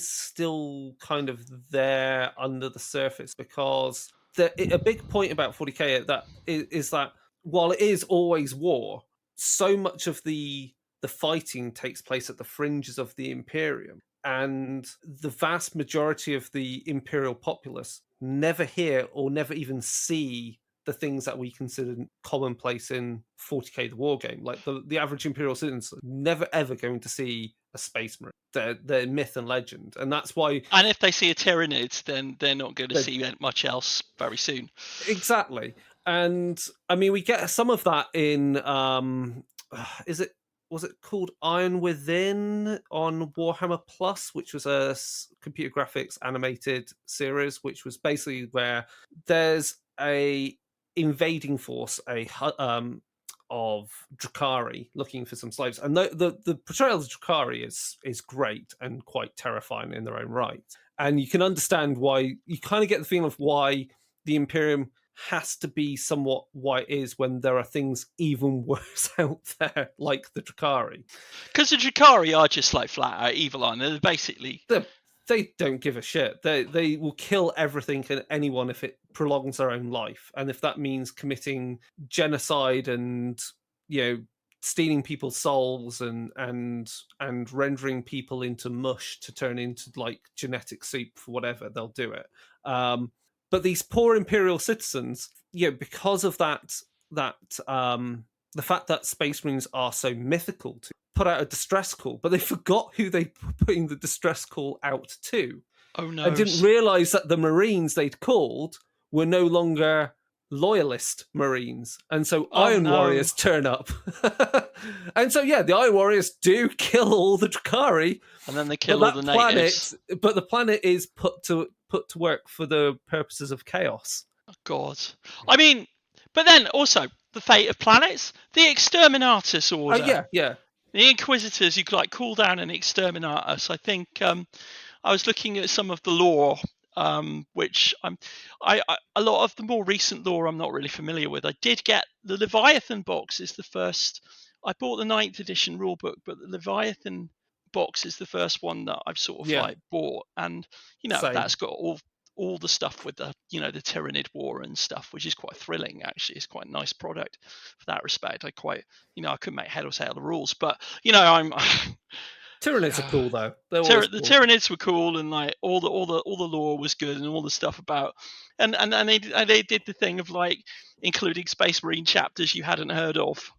Speaker 1: still kind of there under the surface, because a big point about 40k that is that while it is always war, so much of the fighting takes place at the fringes of the Imperium, and the vast majority of the Imperial populace never hear or never even see the things that we consider commonplace in 40k, the war game. Like the average Imperial citizen never ever going to see a Space Marine. They're myth and legend, and that's why...
Speaker 2: And if they see a Tyrannid, then they're not going to see much else very soon.
Speaker 1: Exactly. And I mean, we get some of that in... was it called Iron Within on Warhammer Plus, which was a computer graphics animated series, which was basically where there's a invading force of Drukhari looking for some slaves, and the portrayal of Drukhari is great and quite terrifying in their own right. And you can understand why, you kind of get the feeling of why the Imperium has to be somewhat why it is when there are things even worse out there, like the Drukhari.
Speaker 2: Because the Drukhari are just like flat out evil, aren't they? They're basically...
Speaker 1: They don't give a shit. They will kill everything and anyone if it prolongs their own life. And if that means committing genocide and, stealing people's souls and rendering people into mush to turn into like genetic soup for whatever, they'll do it. But these poor Imperial citizens, because of that the fact that Space Marines are so mythical to, put out a distress call, but they forgot who they were putting the distress call out to.
Speaker 2: Oh no!
Speaker 1: And didn't realise that the Marines they'd called were no longer loyalist Marines. And so Iron Warriors turn up. And so, yeah, the Iron Warriors do kill all the Drakari.
Speaker 2: And then they kill all the natives.
Speaker 1: But the planet is put to work for the purposes of chaos.
Speaker 2: Oh, God. I mean, but then also, the fate of planets, the Exterminatus Order.
Speaker 1: Yeah.
Speaker 2: The Inquisitors, you could like call down an Exterminatus. I think I was looking at some of the lore, which a lot of the more recent lore I'm not really familiar with. I did get the Leviathan box is the first. I bought the 9th edition rulebook, but the Leviathan box is the first one that I've sort of like bought, and
Speaker 1: Same.
Speaker 2: that's got all the stuff with the the Tyranid War and stuff, which is quite thrilling. Actually, it's quite a nice product for that respect. I quite I couldn't make head or tail of the rules, but I'm
Speaker 1: Tyranids are cool though. The
Speaker 2: Tyranids were cool, and like all the lore was good, and all the stuff about and they did the thing of like including Space Marine chapters you hadn't heard of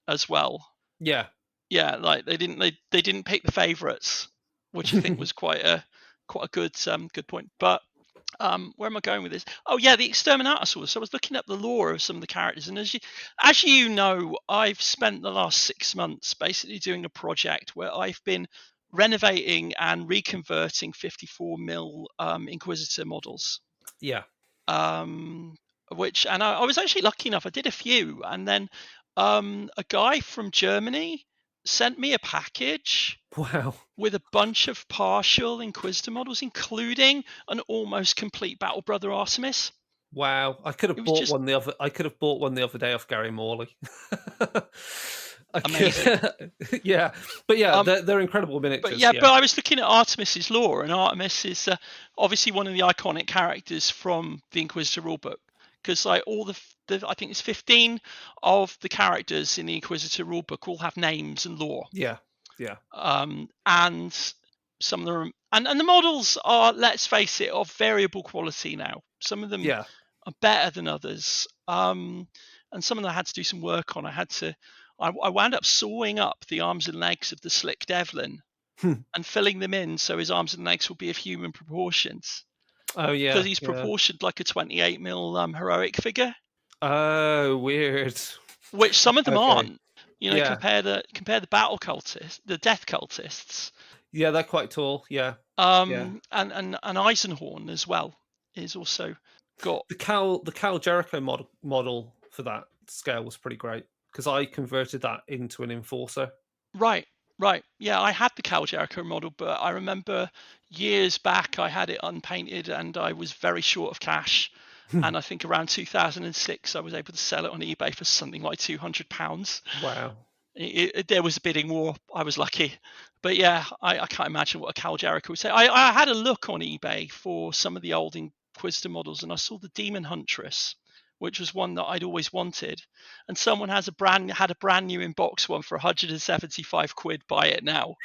Speaker 2: as well.
Speaker 1: Yeah,
Speaker 2: like they didn't pick the favorites, which I think was quite a good point. But where am I going with this? Oh yeah, the Exterminatus Order. So I was looking up the lore of some of the characters, and as you know, I've spent the last 6 months basically doing a project where I've been renovating and reconverting 54mm Inquisitor models.
Speaker 1: Yeah.
Speaker 2: Which I was actually lucky enough. I did a few, and then a guy from Germany sent me a package.
Speaker 1: Wow.
Speaker 2: With a bunch of partial Inquisitor models, including an almost complete Battle Brother Artemis.
Speaker 1: Wow, I could have bought one the other day off Gary Morley.
Speaker 2: Amazing.
Speaker 1: Yeah, but yeah, they're incredible miniatures.
Speaker 2: But I was looking at Artemis's lore, and Artemis is obviously one of the iconic characters from the Inquisitor rulebook. Because like all the I think it's 15 of the characters in the Inquisitor rulebook all have names and lore.
Speaker 1: Yeah.
Speaker 2: And some of them, and the models are, let's face it, of variable quality now. Some of them are better than others, and some of them I had to do some work on. I wound up sawing up the arms and legs of the Slick Devlin and filling them in so his arms and legs will be of human proportions.
Speaker 1: Oh yeah,
Speaker 2: because he's proportioned like a 28mm heroic figure.
Speaker 1: Oh, weird.
Speaker 2: Which some of them aren't. Compare the battle cultists, the death cultists.
Speaker 1: Yeah, they're quite tall. Yeah.
Speaker 2: And Eisenhorn as well is also got
Speaker 1: the Cal Jericho model for that scale was pretty great because I converted that into an enforcer.
Speaker 2: Right. Yeah, I had the Cal Jericho model, but I remember years back I had it unpainted and I was very short of cash. And I think around 2006 I was able to sell it on eBay for something like £200.
Speaker 1: Wow.
Speaker 2: There was a bidding war. I was lucky. But yeah, I can't imagine what a Cal Jericho would say. I had a look on eBay for some of the old Inquisitor models and I saw the Demon Huntress, which was one that I'd always wanted. And someone had a brand new in-box one for 175 quid. Buy it now.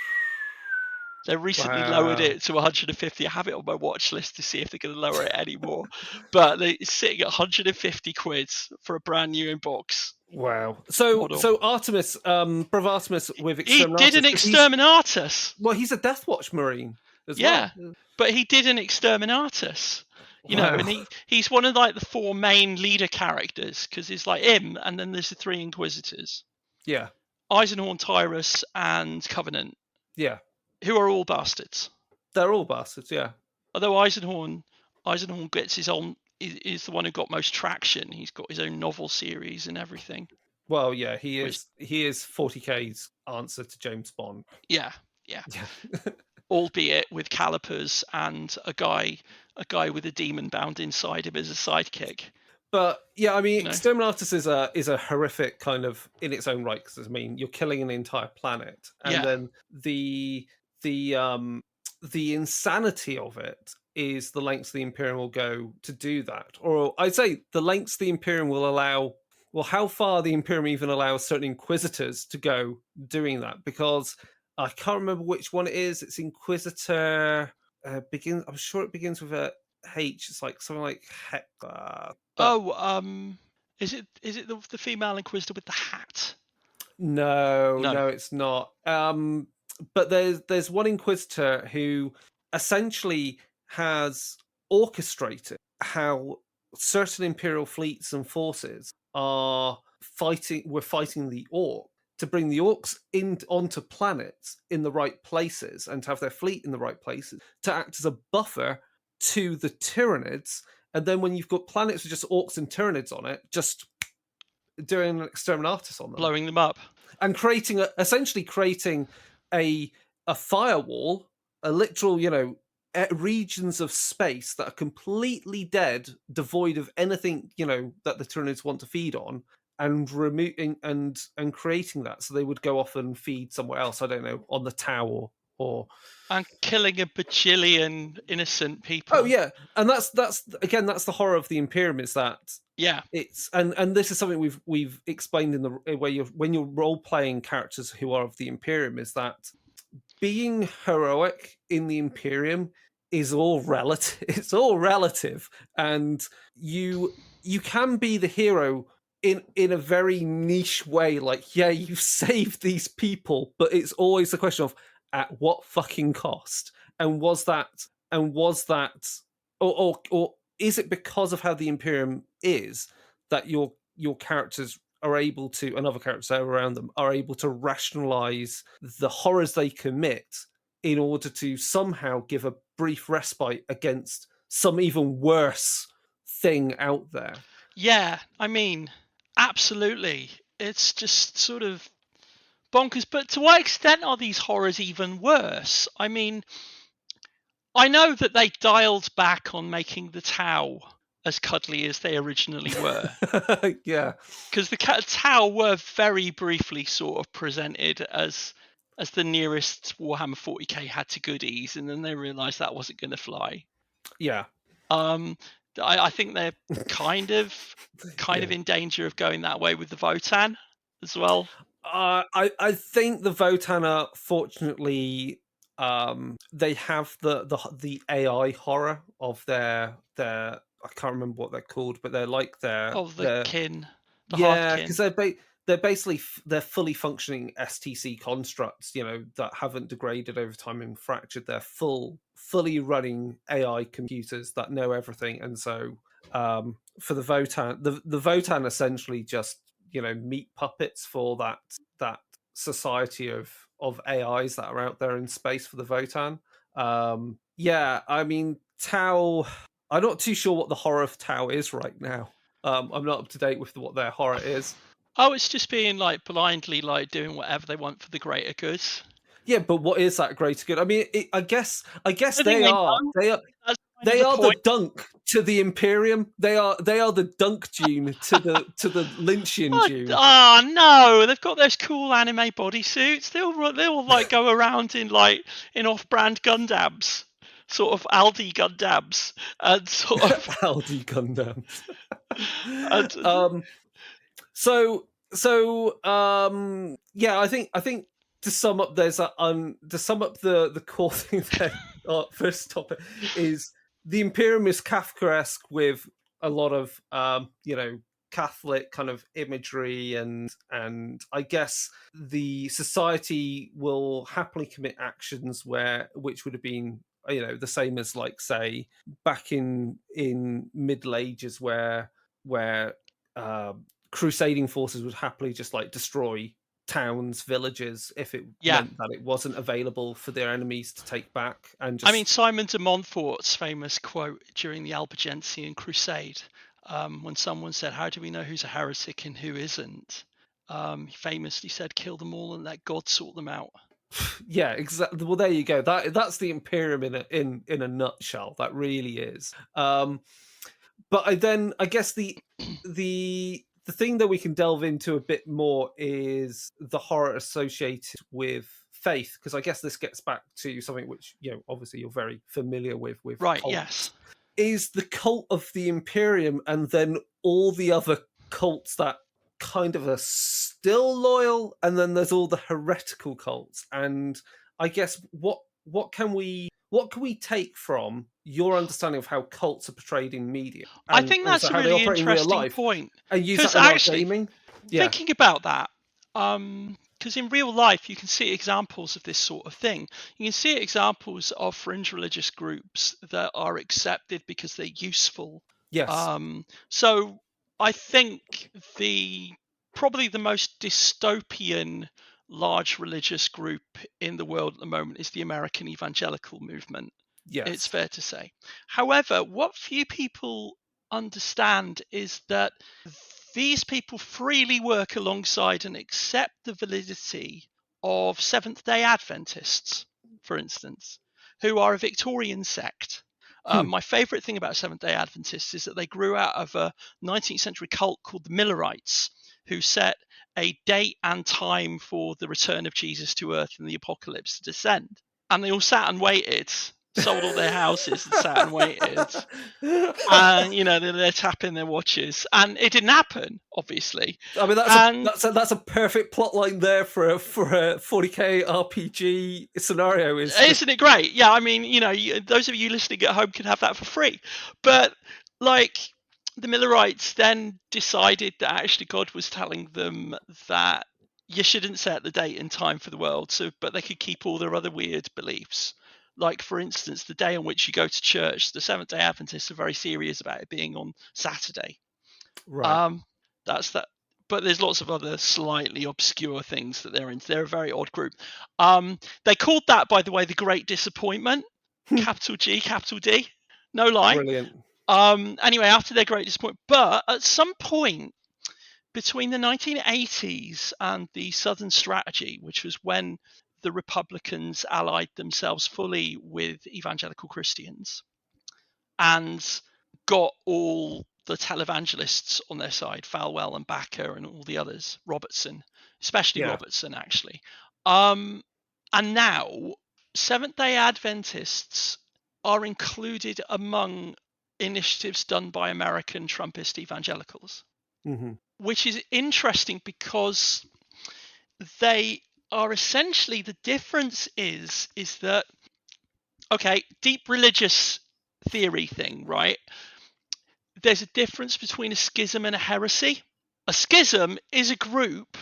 Speaker 2: They recently lowered it to 150. I have it on my watch list to see if they're going to lower it anymore. But it's sitting at 150 quid for a brand new in-box.
Speaker 1: Wow. So Artemis, Brother Artemis with Exterminatus.
Speaker 2: He did an Exterminatus.
Speaker 1: Well, he's a Deathwatch Marine as well.
Speaker 2: Yeah, but he did an Exterminatus. And he's one of like the 4 main leader characters because it's like him and then there's the 3 Inquisitors.
Speaker 1: Yeah.
Speaker 2: Eisenhorn, Tyrus, and Covenant.
Speaker 1: Yeah.
Speaker 2: Who are all bastards.
Speaker 1: They're all bastards, yeah. Although
Speaker 2: Eisenhorn gets his own, is the one who got most traction. He's got his own novel series and everything.
Speaker 1: Well, yeah, he is 40K's answer to James Bond.
Speaker 2: Yeah. Albeit with calipers and a guy with a demon bound inside him as a sidekick.
Speaker 1: But yeah, I mean, Exterminatus is a horrific kind of in its own right because I mean you're killing an entire planet, and then the insanity of it is the lengths the Imperium will go to do that, or I'd say the lengths the Imperium will allow. Well, how far the Imperium even allows certain Inquisitors to go doing that, because I can't remember which one it is. It's Inquisitor begins. I'm sure it begins with a H. It's like something like Hector.
Speaker 2: Is it the female Inquisitor with the hat? No.
Speaker 1: No, it's not. But there's one Inquisitor who essentially has orchestrated how certain Imperial fleets and forces are fighting. We're fighting the Orc to bring the Orcs in onto planets in the right places and to have their fleet in the right places to act as a buffer to the Tyranids. And then when you've got planets with just Orcs and Tyranids on it, just doing an exterminatus on them
Speaker 2: Blowing them up.
Speaker 1: and essentially creating a firewall, a literal, regions of space that are completely dead, devoid of anything, that the Tyranids want to feed on, and removing and creating that so they would go off and feed somewhere else. I don't know, on the Tau or
Speaker 2: And killing a bajillion innocent people.
Speaker 1: Oh yeah, and that's the horror of the Imperium is that
Speaker 2: Yeah.
Speaker 1: it's and this is something we've explained in the where when you're role playing characters who are of the Imperium is that being heroic in the Imperium is all relative. It's all relative, and you can be the hero in a very niche way. Like, yeah, you've saved these people, but it's always the question of at what fucking cost, and was that or is it because of how the Imperium is that your characters are able to, and other characters around them are able to rationalize the horrors they commit in order to somehow give a brief respite against some even worse thing out there?
Speaker 2: Yeah, I mean, absolutely. It's just sort of bonkers. But to what extent are these horrors even worse? I mean, I know that they dialed back on making the Tau as cuddly as they originally were.
Speaker 1: Yeah.
Speaker 2: Because the Tau were very briefly sort of presented as the nearest Warhammer 40k had to goodies, and then they realised that wasn't going to fly.
Speaker 1: Yeah.
Speaker 2: I think they're kind of in danger of going that way with the Votan as well.
Speaker 1: I think the Votan are fortunately they have the AI horror of their I can't remember what they're called, but they're like
Speaker 2: The kin, the
Speaker 1: yeah,
Speaker 2: Hearthkin.
Speaker 1: because they're basically they're fully functioning STC constructs, that haven't degraded over time and fractured. They're fully running AI computers that know everything, and so for the Votan, the Votan essentially just meat puppets for that society of AIs that are out there in space for the Votan. Yeah, I mean Tau. I'm not too sure what the horror of Tau is right now. I'm not up to date with what their horror is.
Speaker 2: Oh, it's just being like blindly like doing whatever they want for the greater good.
Speaker 1: Yeah, but what is that greater good? I mean, I guess they are the dunk to the Imperium. They are the dunk Dune to the Lynchian Dune.
Speaker 2: Oh no, they've got those cool anime bodysuits. They'll like go around in off-brand Gundams, sort of Aldi Gundams, and sort of
Speaker 1: Aldi Gundams. Yeah, I think to sum up, the core thing there. First topic is the Imperium is Kafkaesque with a lot of Catholic kind of imagery, and I guess the society will happily commit actions which would have been the same as, like, say, back in Middle Ages where crusading forces would happily just like destroy towns, villages, if it meant that it wasn't available for their enemies to take back. And just...
Speaker 2: I mean, Simon de Montfort's famous quote during the Albigensian Crusade, when someone said, "How do we know who's a heretic and who isn't?" He famously said, "Kill them all and let God sort them out."
Speaker 1: Yeah, exactly. Well, there you go. That's the Imperium in a nutshell. That really is. But I guess the thing that we can delve into a bit more is the horror associated with faith, because I guess this gets back to something which obviously you're very familiar with
Speaker 2: right.
Speaker 1: cults.
Speaker 2: Yes,
Speaker 1: is the cult of the Imperium, and then all the other cults that kind of are still loyal, and then there's all the heretical cults. And I guess what can we take from your understanding of how cults are portrayed in media?
Speaker 2: I think that's a really interesting point.
Speaker 1: And use that in our gaming.
Speaker 2: Thinking about that, because in real life you can see examples of this sort of thing. You can see examples of fringe religious groups that are accepted because they're useful.
Speaker 1: Yes.
Speaker 2: So I think probably the most dystopian large religious group in the world at the moment is the American evangelical movement. It's
Speaker 1: Yes.
Speaker 2: fair to say. However, what few people understand is that these people freely work alongside and accept the validity of Seventh-day Adventists, for instance, who are a Victorian sect. My favourite thing about Seventh-day Adventists is that they grew out of a 19th century cult called the Millerites, who set a date and time for the return of Jesus to earth and the apocalypse to descend. And they all sat and waited, sold all their houses and sat and waited. And they're tapping their watches, and it didn't happen, obviously.
Speaker 1: I mean, that's a perfect plot line there for a 40k RPG scenario.
Speaker 2: Isn't it great? Yeah, I mean, those of you listening at home can have that for free. But like, the Millerites then decided that actually God was telling them that you shouldn't set the date and time for the world, but they could keep all their other weird beliefs. Like, for instance, the day on which you go to church, the Seventh-day Adventists are very serious about it being on Saturday.
Speaker 1: Right.
Speaker 2: That's that. But there's lots of other slightly obscure things that they're into. They're a very odd group. They called that, by the way, the Great Disappointment. Capital G, capital D. No lie.
Speaker 1: Brilliant.
Speaker 2: Anyway, after their Great Disappointment. But at some point between the 1980s and the Southern Strategy, which was when the Republicans allied themselves fully with evangelical Christians and got all the televangelists on their side, Falwell and Backer and all the others, Robertson, especially Robertson, actually. And now Seventh-day Adventists are included among initiatives done by American Trumpist evangelicals, which is interesting because they are essentially, the difference is that, okay, deep religious theory thing, right? There's a difference between a schism and a heresy. A schism is a group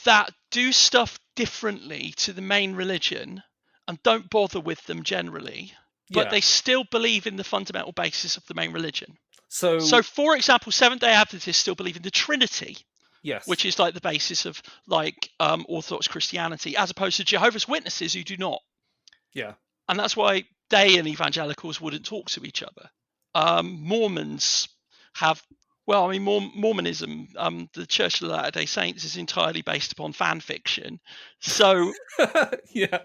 Speaker 2: that do stuff differently to the main religion and don't bother with them generally, but they still believe in the fundamental basis of the main religion. So for example, Seventh-day Adventists still believe in the Trinity, which is like the basis of like Orthodox Christianity, as opposed to Jehovah's Witnesses who do not.
Speaker 1: Yeah.
Speaker 2: And that's why they and evangelicals wouldn't talk to each other. Mormons have, Mormonism, the Church of the Latter-day Saints is entirely based upon fan fiction. So,
Speaker 1: yeah.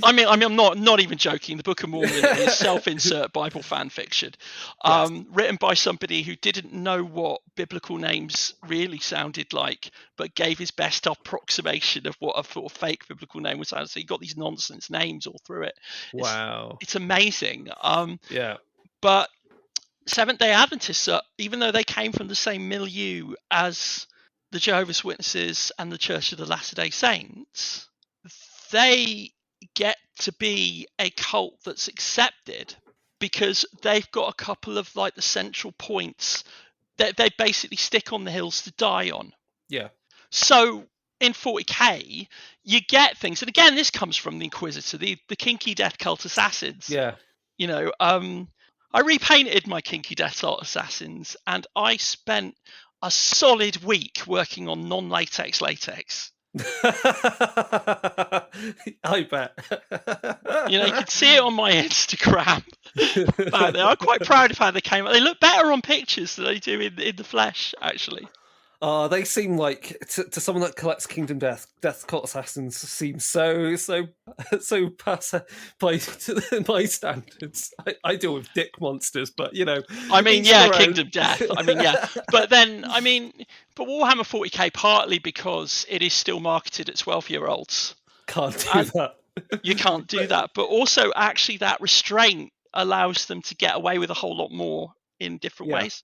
Speaker 2: I mean, I'm not even joking. The Book of Mormon is self-insert Bible fan fiction, written by somebody who didn't know what biblical names really sounded like, but gave his best approximation of what a sort of fake biblical name would sound. So you got these nonsense names all through it.
Speaker 1: Wow.
Speaker 2: It's amazing.
Speaker 1: Yeah.
Speaker 2: But Seventh-day Adventists, even though they came from the same milieu as the Jehovah's Witnesses and the Church of the Latter-day Saints, they get to be a cult that's accepted because they've got a couple of like the central points that they basically stick on the hills to die on.
Speaker 1: Yeah.
Speaker 2: So in 40k, you get things, and again, this comes from the Inquisitor, the kinky death cult assassins.
Speaker 1: Yeah.
Speaker 2: I repainted my kinky death cult assassins, and I spent a solid week working on non-latex latex.
Speaker 1: I bet.
Speaker 2: You can see it on my Instagram. Back there. I'm quite proud of how they came out. They look better on pictures than they do in the flesh, actually.
Speaker 1: They seem like to someone that collects Kingdom Death Cult Assassins seem so past by my standards. I deal with dick monsters, but
Speaker 2: I mean, Kingdom Death. I mean, yeah, but Warhammer 40k partly because it is still marketed at 12-year-olds.
Speaker 1: Can't do that.
Speaker 2: You can't do that, but also actually that restraint allows them to get away with a whole lot more in different ways.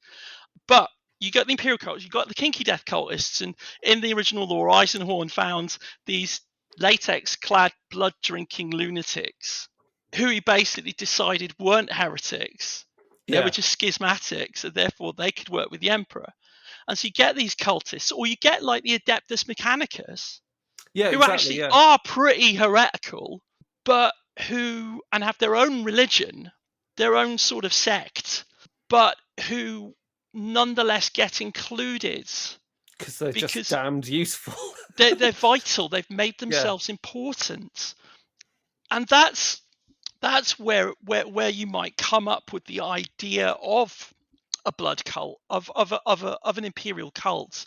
Speaker 2: But you got the Imperial cults, you got the kinky death cultists, and in the original lore, Eisenhorn found these latex-clad, blood-drinking lunatics who he basically decided weren't heretics. They were just schismatics, and therefore they could work with the Emperor. And so you get these cultists, or you get like the Adeptus Mechanicus,
Speaker 1: Yeah,
Speaker 2: who
Speaker 1: exactly.
Speaker 2: actually
Speaker 1: Yeah,
Speaker 2: are pretty heretical, but and have their own religion, their own sort of sect, but who nonetheless get included
Speaker 1: because they're just
Speaker 2: because
Speaker 1: damned useful.
Speaker 2: they're vital. They've made
Speaker 1: Yeah,
Speaker 2: themselves important, and that's where you might come up with the idea of a blood cult, of an imperial cult.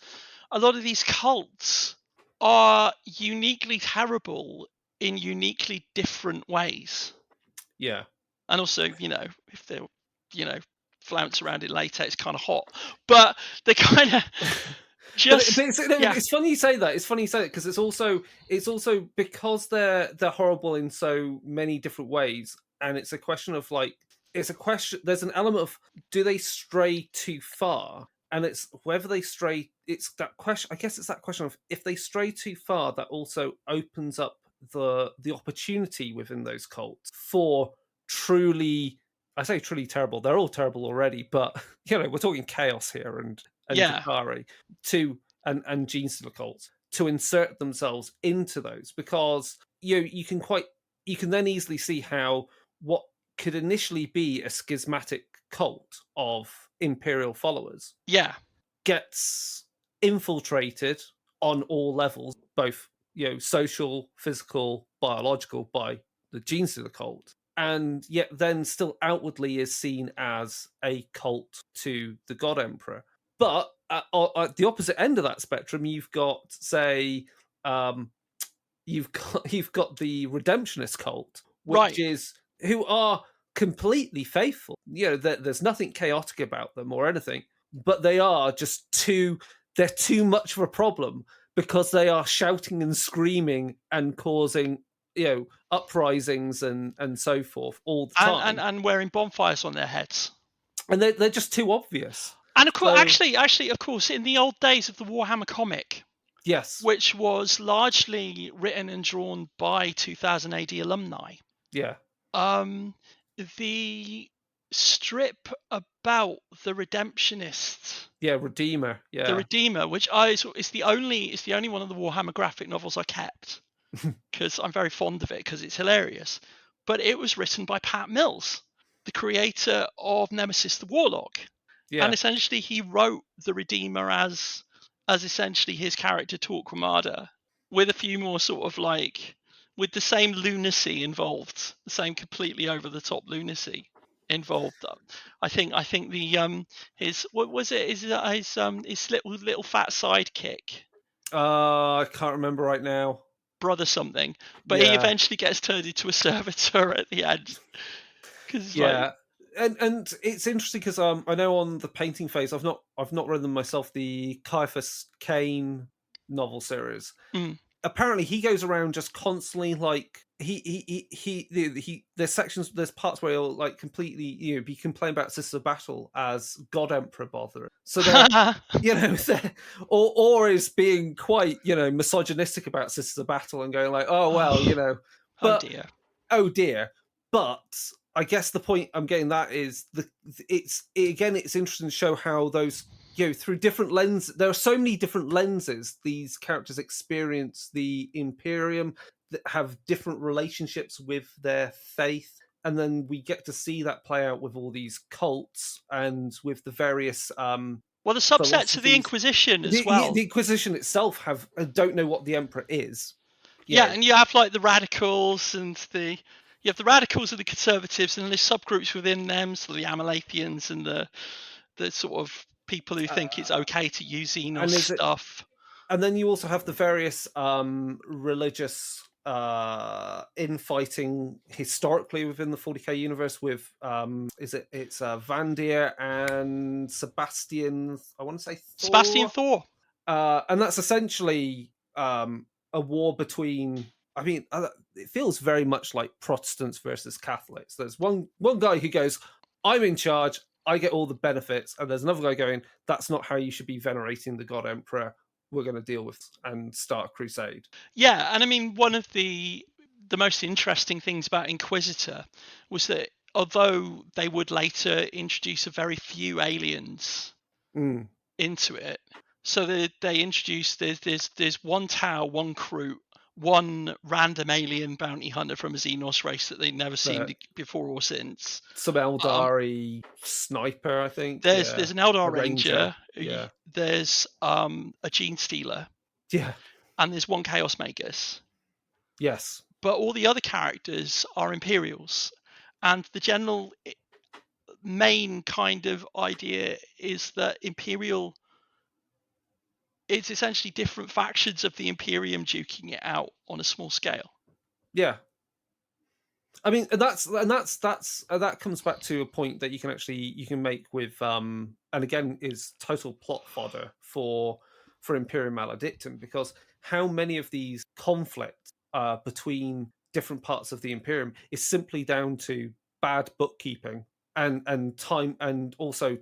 Speaker 2: A lot of these cults are uniquely terrible in uniquely different ways.
Speaker 1: yeah.
Speaker 2: And also, if they're, flounce around in latex, kind of hot, but they kind of
Speaker 1: But
Speaker 2: just, yeah,
Speaker 1: it's funny you say that. It's funny you say that because it's also because they're horrible in so many different ways, and it's a question of like it's a question. There's an element of do they stray too far, and it's whether they stray. It's that question. I guess it's that question of if they stray too far, that also opens up the opportunity within those cults for truly. I say truly terrible. They're all terrible already, but we're talking chaos here and
Speaker 2: yeah,
Speaker 1: Drakari to and gene stealer cults to insert themselves into those because you can then easily see how what could initially be a schismatic cult of imperial followers
Speaker 2: yeah,
Speaker 1: gets infiltrated on all levels, both social, physical, biological, by the gene stealer cult, and yet then still outwardly is seen as a cult to the God Emperor. But at the opposite end of that spectrum, you've got, say, you've got the redemptionist cult, which
Speaker 2: right.
Speaker 1: is who are completely faithful. There's nothing chaotic about them or anything, but they are just they're too much of a problem because they are shouting and screaming and causing uprisings and so forth all the time,
Speaker 2: And wearing bonfires on their heads.
Speaker 1: and they're just too obvious.
Speaker 2: And of course,
Speaker 1: So
Speaker 2: actually, of course, in the old days of the Warhammer comic,
Speaker 1: yes,
Speaker 2: which was largely written and drawn by 2000 AD alumni,
Speaker 1: yeah,
Speaker 2: the strip about the redemptionist,
Speaker 1: yeah, Redeemer,
Speaker 2: the
Speaker 1: yeah,
Speaker 2: Redeemer, which is the only one of the Warhammer graphic novels I kept because I'm very fond of it because it's hilarious. But it was written by Pat Mills, the creator of Nemesis the Warlock, and
Speaker 1: yeah.
Speaker 2: essentially he wrote the Redeemer as essentially his character Torquemada, with a few more sort of like with the same lunacy involved, the same completely over the top lunacy involved. I think the his what was it his little fat sidekick,
Speaker 1: I can't remember right now.
Speaker 2: brother something, but he
Speaker 1: Yeah,
Speaker 2: eventually gets turned into a servitor at the end because it's like,
Speaker 1: yeah, and it's interesting because I know on the painting phase I've not read them myself. The Caiaphas Cain novel series.
Speaker 2: mm,
Speaker 1: Apparently, he goes around just constantly like there's sections, there's parts where he'll like completely be complaining about Sisters of Battle as God Emperor bother. So they're they're, or is being quite misogynistic about Sisters of Battle and going like, oh well,
Speaker 2: oh
Speaker 1: but
Speaker 2: dear,
Speaker 1: oh dear. But I guess the point I'm getting that is it's interesting to show how those through different lenses. There are so many different lenses these characters experience the Imperium that have different relationships with their faith, and then we get to see that play out with all these cults and with the various
Speaker 2: well, the subsets of the
Speaker 1: philosophies.
Speaker 2: Inquisition as
Speaker 1: The
Speaker 2: well.
Speaker 1: Inquisition itself don't know what the Emperor is.
Speaker 2: Yeah, and you have like the radicals and you have the radicals and the conservatives, and there's subgroups within them, so the Amalathians and the sort of people who think it's okay to use Xenos stuff.
Speaker 1: And then you also have the various religious infighting historically within the 40k universe with it's Vandir and Sebastian, I want to say Thor.
Speaker 2: Sebastian Thor.
Speaker 1: And that's essentially a war between, I mean, it feels very much like Protestants versus Catholics. There's one guy who goes, I'm in charge, I get all the benefits, and there's another guy going, that's not how you should be venerating the God Emperor. We're going to deal with and start a crusade.
Speaker 2: Yeah, and I mean, one of the most interesting things about Inquisitor was that although they would later introduce a very few aliens, into it. So they introduced there's one Tau, one crew, one random alien bounty hunter from a Xenos race that they'd never seen before or since.
Speaker 1: Some Eldari sniper, I think.
Speaker 2: There's an Eldar
Speaker 1: A
Speaker 2: Ranger.
Speaker 1: Yeah.
Speaker 2: There's a Gene Stealer.
Speaker 1: Yeah.
Speaker 2: And there's one Chaos Magus.
Speaker 1: Yes.
Speaker 2: But all the other characters are Imperials. And the general main kind of idea is that Imperial, it's essentially different factions of the Imperium duking it out on a small scale.
Speaker 1: Yeah. I mean, that comes back to a point that you can make with and again is total plot fodder for Imperium Maledictum, because how many of these conflicts between different parts of the Imperium is simply down to bad bookkeeping and time, and also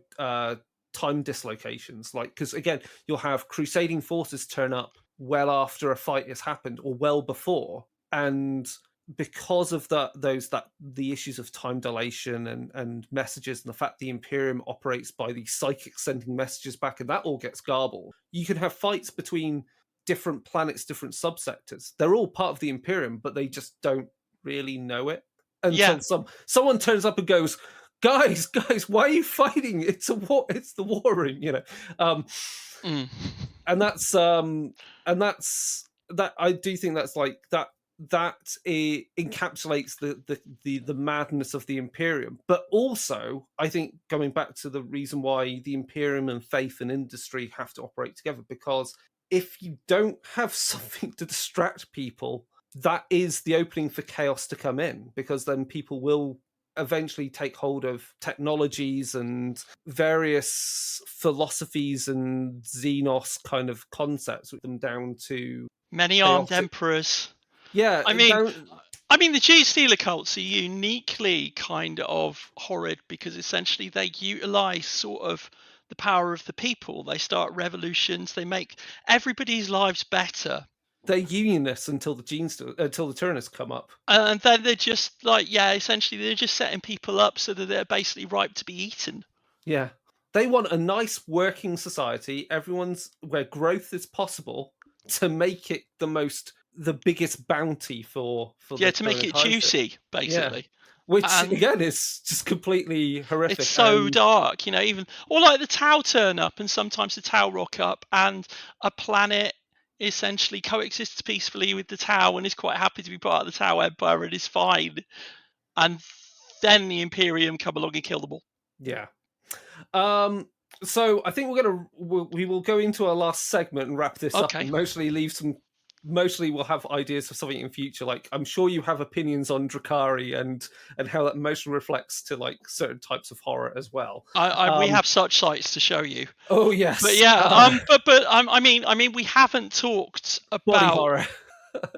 Speaker 1: time dislocations. Like, because again, you'll have crusading forces turn up well after a fight has happened or well before, and because of the issues of time dilation and messages, and the fact the Imperium operates by the psychic sending messages back, and that all gets garbled, you can have fights between different planets, different subsectors. They're all part of the Imperium, but they just don't really know it until someone turns up and goes, guys, why are you fighting? It's a war. It's the war room, and that's that. I do think that's like that. That encapsulates the madness of the Imperium. But also, I think, going back to the reason why the Imperium and faith and industry have to operate together, because if you don't have something to distract people, that is the opening for chaos to come in, because then people will eventually take hold of technologies and various philosophies and Xenos kind of concepts, with them down to
Speaker 2: many armed emperors.
Speaker 1: Yeah,
Speaker 2: I mean, the Gene Stealer cults are uniquely kind of horrid because essentially they utilize sort of the power of the people. They start revolutions. They make everybody's lives better.
Speaker 1: They're unionists until the Tyrannists come up,
Speaker 2: and then they're just like, essentially they're just setting people up so that they're basically ripe to be eaten.
Speaker 1: Yeah, they want a nice working society, where growth is possible, to make it the biggest bounty for
Speaker 2: to make it juicy, basically.
Speaker 1: Which again is just completely horrific.
Speaker 2: It's so dark, even or like the Tau turn up, and sometimes the Tau rock up, and a planet essentially coexists peacefully with the Tau and is quite happy to be part of the Tau Empire and is fine. And then the Imperium come along and kill them all.
Speaker 1: Yeah. So I think we will go into our last segment and wrap this up, and mostly we'll have ideas for something in future. Like, I'm sure you have opinions on Drakari and how that mostly reflects to like certain types of horror as well.
Speaker 2: We have such sites to show you.
Speaker 1: Oh yes,
Speaker 2: but yeah, I mean, we haven't talked about
Speaker 1: body horror.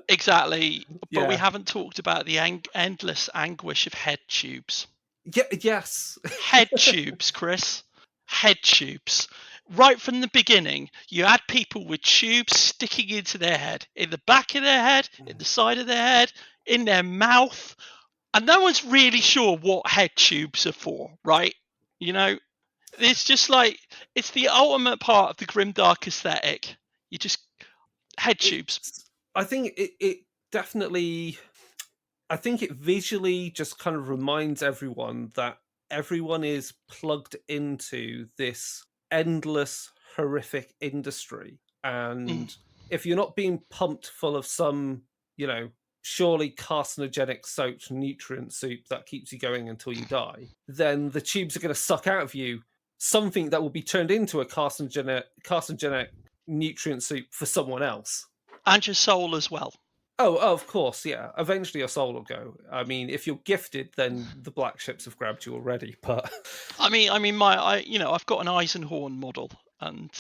Speaker 2: Exactly, but we haven't talked about the endless anguish of head tubes.
Speaker 1: Yes,
Speaker 2: head tubes, Chris. Head tubes. Right from the beginning, you had people with tubes sticking into their head, in the back of their head, in the side of their head, in their mouth, and no one's really sure what head tubes are for, right? It's just like, it's the ultimate part of the grimdark aesthetic. You just head tubes.
Speaker 1: I think it definitely. I think it visually just kind of reminds everyone that everyone is plugged into this endless, horrific industry. And if you're not being pumped full of some, surely carcinogenic soaked nutrient soup that keeps you going until you die, then the tubes are going to suck out of you something that will be turned into a carcinogenic nutrient soup for someone else.
Speaker 2: And your soul as well.
Speaker 1: Oh, of course, yeah. Eventually your soul will go. I mean, if you're gifted, then the black ships have grabbed you already, but...
Speaker 2: I've got an Eisenhorn model, and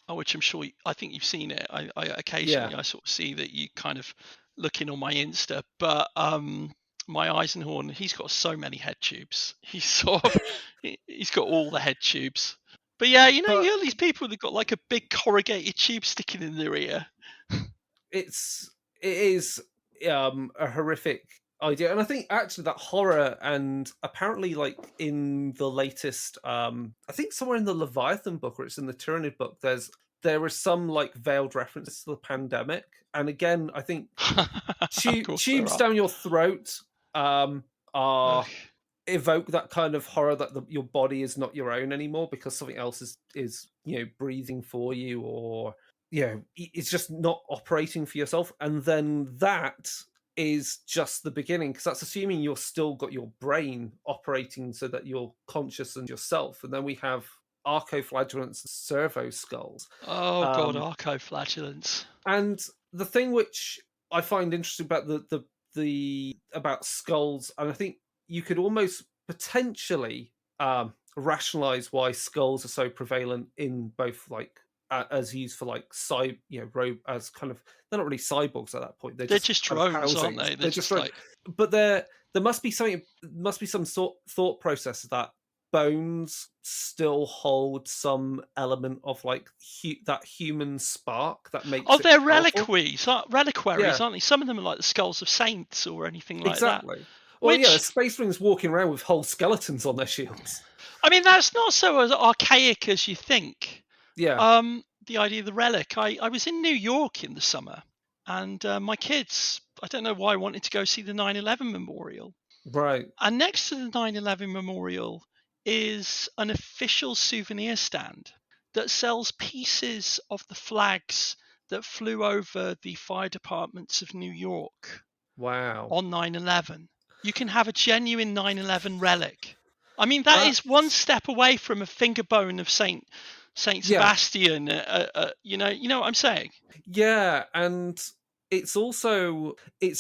Speaker 2: which I'm sure, I think you've seen it. I occasionally, I sort of see that you kind of looking on my Insta, but my Eisenhorn, he's got so many head tubes. He's got all the head tubes. But yeah, you have these people that got like a big corrugated tube sticking in their ear.
Speaker 1: It is a horrific idea. And I think actually that horror, and apparently like in the latest I think somewhere in the Leviathan book or it's in the Tyranid book, there is some like veiled references to the pandemic. And again, I think
Speaker 2: Of course there
Speaker 1: tubes
Speaker 2: are.
Speaker 1: down your throat
Speaker 2: Ugh.
Speaker 1: are evoke that kind of horror that your body is not your own anymore because something else is breathing for you, or it's just not operating for yourself. And then that is just the beginning, because that's assuming you're still got your brain operating so that you're conscious and yourself. And then we have archoflagellants, servo skulls.
Speaker 2: Oh god, archoflagellants.
Speaker 1: And the thing which I find interesting about the about skulls, and I think you could almost potentially rationalize why skulls are so prevalent in both like as used for like as kind of, they're not really cyborgs at that point. They're just kind of
Speaker 2: drones, aren't
Speaker 1: housings.
Speaker 2: they?
Speaker 1: They're just like, but there must be some sort thought process that bones still hold some element of like that human spark that makes it
Speaker 2: they're
Speaker 1: powerful.
Speaker 2: reliquaries, aren't they? Some of them are like the skulls of saints or anything like
Speaker 1: Exactly.
Speaker 2: that.
Speaker 1: Well, yeah, Space Marines walking around with whole skeletons on their shields.
Speaker 2: I mean, that's not so as archaic as you think.
Speaker 1: Yeah.
Speaker 2: The idea of the relic. I was in New York in the summer, and my kids, I don't know why, wanted to go see the 9/11 memorial.
Speaker 1: Right.
Speaker 2: And next to the 9/11 memorial is an official souvenir stand that sells pieces of the flags that flew over the fire departments of New York
Speaker 1: Wow.
Speaker 2: on 9/11. You can have a genuine 9/11 relic. I mean, that is one step away from a finger bone of Saint Sebastian. You know what I'm saying?
Speaker 1: Yeah, and it's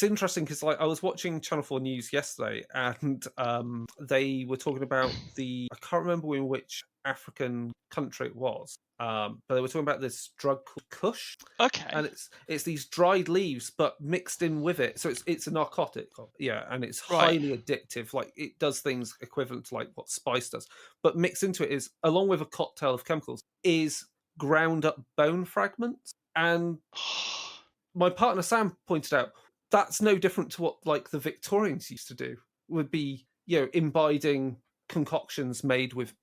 Speaker 1: interesting because like I was watching Channel 4 News yesterday, and they were talking about I can't remember in which African country it was, but they were talking about this drug called Kush.
Speaker 2: Okay.
Speaker 1: And it's these dried leaves, but mixed in with it. So it's a narcotic, yeah, and it's highly addictive. Like it does things equivalent to like what spice does, but mixed into it is, along with a cocktail of chemicals, is ground up bone fragments. And my partner Sam pointed out that's no different to what like the Victorians used to do. Would be imbibing concoctions made with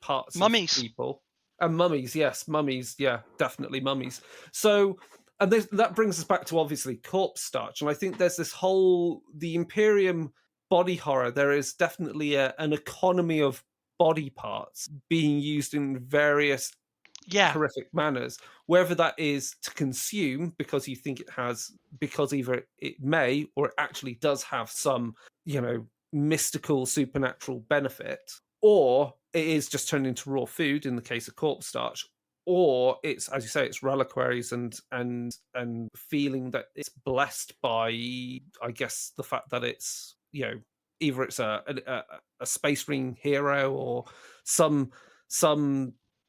Speaker 1: parts
Speaker 2: mummies.
Speaker 1: of people. And mummies, yes, mummies, yeah, definitely mummies. So, and that brings us back to obviously corpse starch. And I think there's the Imperium body horror. There is definitely an economy of body parts being used in various horrific manners, whether that is to consume because you think because either it may or it actually does have some, mystical supernatural benefit, or it is just turned into raw food in the case of corpse starch, or it's, as you say, it's reliquaries and feeling that it's blessed by, I guess, the fact that it's either it's a Space Marine hero or some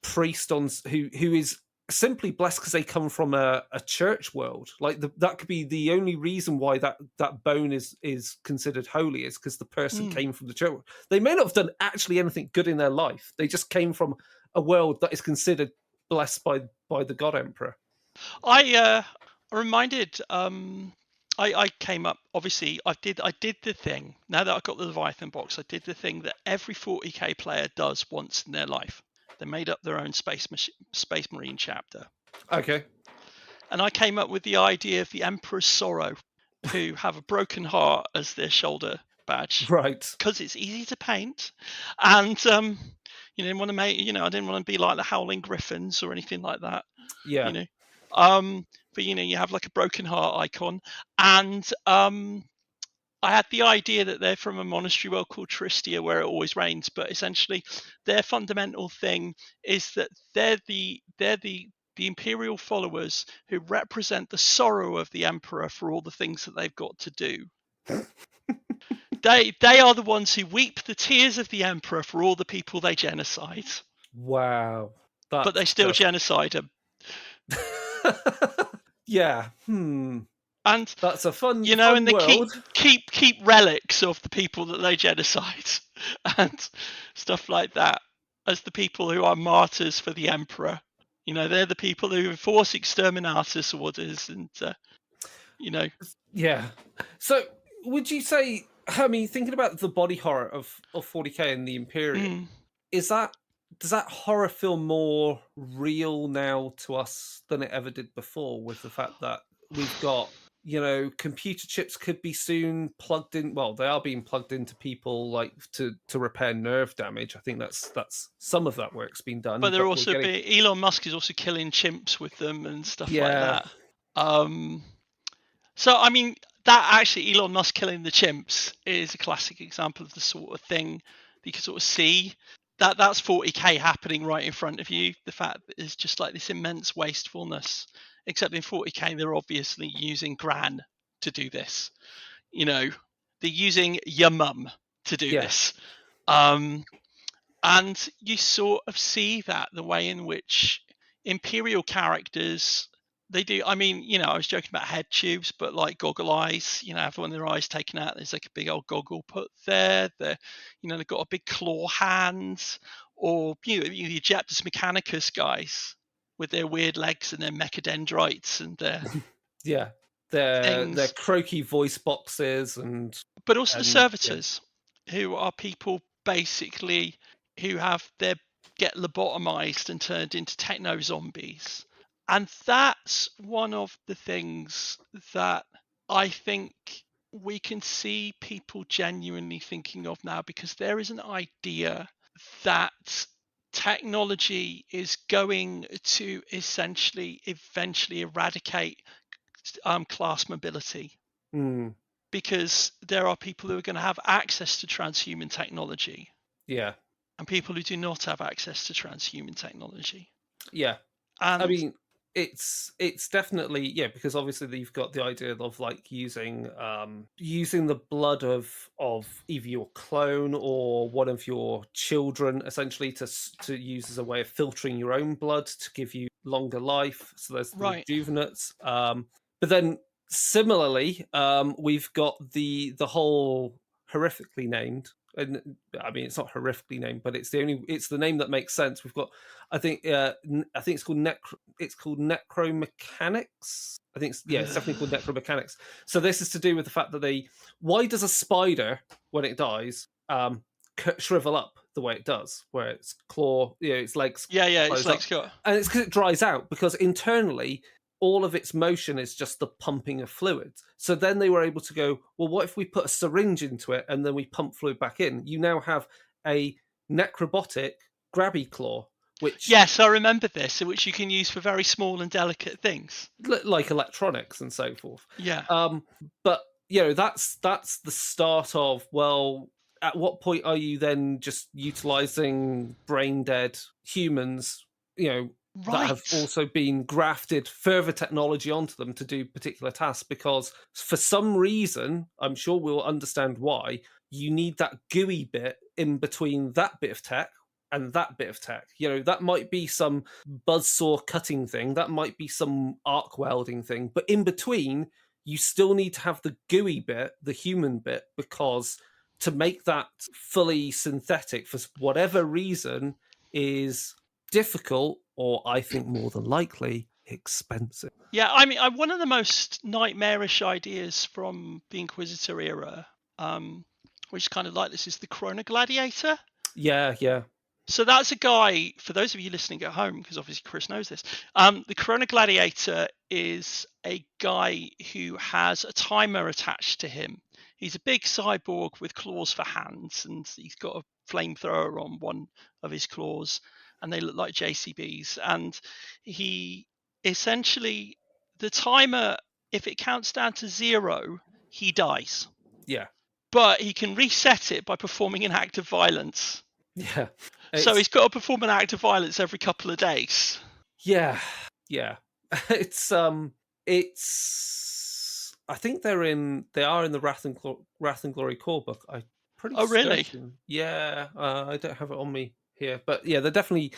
Speaker 1: priest who is simply blessed because they come from a church world. Like that could be the only reason why that bone is considered holy, is because the person came from the church. They may not have done actually anything good in their life. They just came from a world that is considered blessed by the God Emperor.
Speaker 2: I reminded. I came up. Obviously, I did the thing. Now that I got the Leviathan box, I did the thing that every 40k player does once in their life. They made up their own Space Marine chapter.
Speaker 1: Okay.
Speaker 2: And I came up with the idea of the Emperor's Sorrow, who have a broken heart as their shoulder badge.
Speaker 1: Right.
Speaker 2: Because it's easy to paint. And you didn't want to make, I didn't want to be like the Howling Griffins or anything like that.
Speaker 1: Yeah.
Speaker 2: But you have like a broken heart icon. And I had the idea that they're from a monastery world called Tristia, where it always rains, but essentially their fundamental thing is that they're the imperial followers who represent the sorrow of the emperor for all the things that they've got to do. They are the ones who weep the tears of the emperor for all the people they genocide.
Speaker 1: Wow.
Speaker 2: But they still genocide them.
Speaker 1: Yeah.
Speaker 2: And
Speaker 1: that's a fun,
Speaker 2: and they
Speaker 1: world.
Speaker 2: keep relics of the people that they genocide and stuff like that as the people who are martyrs for the emperor. They're the people who enforce exterminatus orders, and
Speaker 1: Yeah. So would you say? I mean, thinking about the body horror of 40k and the Imperium, is that does that horror feel more real now to us than it ever did before? With the fact that we've got, computer chips could be soon plugged in. Well, they are being plugged into people like to repair nerve damage. I think that's some of that work's been done,
Speaker 2: But they're
Speaker 1: but we're
Speaker 2: also
Speaker 1: getting
Speaker 2: Elon Musk is also killing chimps with them and stuff like
Speaker 1: yeah,
Speaker 2: that. So I mean, that actually Elon Musk killing the chimps is a classic example of the sort of thing that you can sort of see. That's 40k happening right in front of you. The fact that it's just like this immense wastefulness. Except in 40k, they're obviously using Gran to do this. They're using your mum to do
Speaker 1: yeah,
Speaker 2: this. And you sort of see that the way in which Imperial characters they do. I mean, I was joking about head tubes, but like goggle eyes, have one of their eyes taken out. There's like a big old goggle put there. They've got a big claw hands, or the Adeptus Mechanicus guys with their weird legs and their mechadendrites and their
Speaker 1: yeah. Their
Speaker 2: things,
Speaker 1: croaky voice boxes
Speaker 2: but also the
Speaker 1: and yeah.
Speaker 2: servitors, who are people basically who have their get lobotomized and turned into techno zombies. And that's one of the things that I think we can see people genuinely thinking of now, because there is an idea that technology is going to essentially eventually eradicate class mobility,
Speaker 1: Mm,
Speaker 2: because there are people who are going to have access to transhuman technology
Speaker 1: yeah.
Speaker 2: and people who do not have access to transhuman technology.
Speaker 1: Yeah. I
Speaker 2: And
Speaker 1: mean, it's definitely because obviously you've got the idea of like using the blood of either your clone or one of your children essentially to use as a way of filtering your own blood to give you longer life. So there's the
Speaker 2: right,
Speaker 1: rejuvenates. But then similarly, we've got the whole horrifically named, and I mean it's not horrifically named, but it's the name that makes sense. We've got I think it's called necromechanics. I think it's definitely called necromechanics. So this is to do with the fact that why does a spider when it dies shrivel up the way it does, where its claw, its legs
Speaker 2: yeah, it's
Speaker 1: close
Speaker 2: like
Speaker 1: up,
Speaker 2: Scott.
Speaker 1: and it's because it dries out because internally all of its motion is just the pumping of fluids. So then they were able to go, well, what if we put a syringe into it and then we pump fluid back in? You now have a necrobotic grabby claw, which
Speaker 2: Yes, I remember this, which you can use for very small and delicate things.
Speaker 1: like electronics and so forth.
Speaker 2: Yeah,
Speaker 1: But that's the start of, well, at what point are you then just utilizing brain dead humans, that have
Speaker 2: right.
Speaker 1: also been grafted further technology onto them to do particular tasks? Because for some reason, I'm sure we'll understand why, you need that gooey bit in between that bit of tech and that bit of tech. That might be some buzzsaw cutting thing, that might be some arc welding thing, but in between, you still need to have the gooey bit, the human bit, because to make that fully synthetic for whatever reason is difficult, or I think more than likely expensive.
Speaker 2: Yeah, I mean, one of the most nightmarish ideas from the Inquisitor era, which is kind of like this, is the Chrono Gladiator.
Speaker 1: Yeah, yeah.
Speaker 2: So that's a guy, for those of you listening at home, because obviously Chris knows this, the Chrono Gladiator is a guy who has a timer attached to him. He's a big cyborg with claws for hands, and he's got a flamethrower on one of his claws, and they look like JCBs. And he essentially, the timer, if it counts down to 0, he dies.
Speaker 1: Yeah.
Speaker 2: But he can reset it by performing an act of violence.
Speaker 1: Yeah.
Speaker 2: So
Speaker 1: It's
Speaker 2: he's got to perform an act of violence every couple of days.
Speaker 1: yeah. Yeah. It's I think they are in the Wrath and Glory core book. I'm pretty
Speaker 2: Oh, really?
Speaker 1: certain. Yeah, I don't have it on me here, but yeah, they're definitely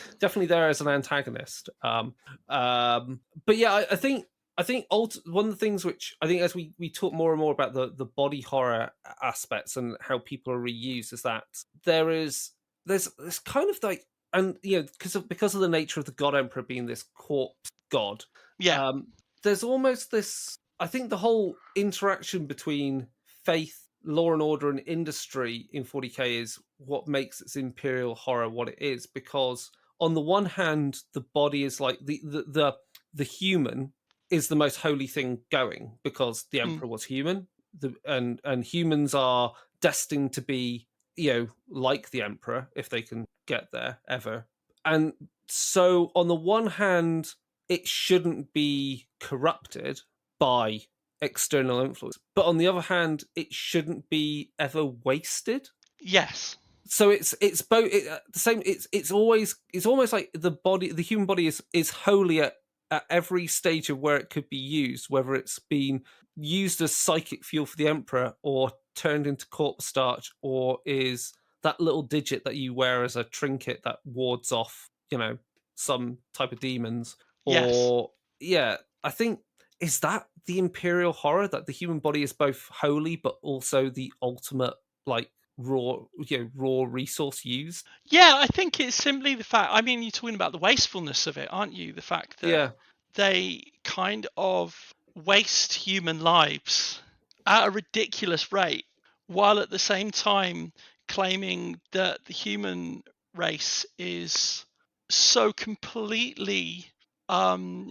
Speaker 1: there as an antagonist. But yeah, I think one of the things which I think, as we talk more and more about the body horror aspects and how people are reused, is that there's kind of like, and because of the nature of the God Emperor being this corpse god,
Speaker 2: Yeah.
Speaker 1: there's almost this. I think the whole interaction between faith, law and order, and industry in 40k is what makes its Imperial Horror what it is. Because on the one hand, the body is like the human is the most holy thing going, because the Emperor was human, and humans are destined to be, like the Emperor if they can get there ever. And so on the one hand, it shouldn't be corrupted by external influence, but on the other hand, it shouldn't be ever wasted.
Speaker 2: Yes.
Speaker 1: So it's both the same. It's almost like the human body is holy at every stage of where it could be used, whether it's been used as psychic fuel for the Emperor, or turned into corpse starch, or is that little digit that you wear as a trinket that wards off, some type of demons.
Speaker 2: Yes.
Speaker 1: Or I think, is that the Imperial Horror, that the human body is both holy but also the ultimate, like, raw resource used.
Speaker 2: Yeah, I think it's simply the fact, I mean, you're talking about the wastefulness of it, aren't you? The fact that
Speaker 1: Yeah,
Speaker 2: they kind of waste human lives at a ridiculous rate, while at the same time claiming that the human race is so completely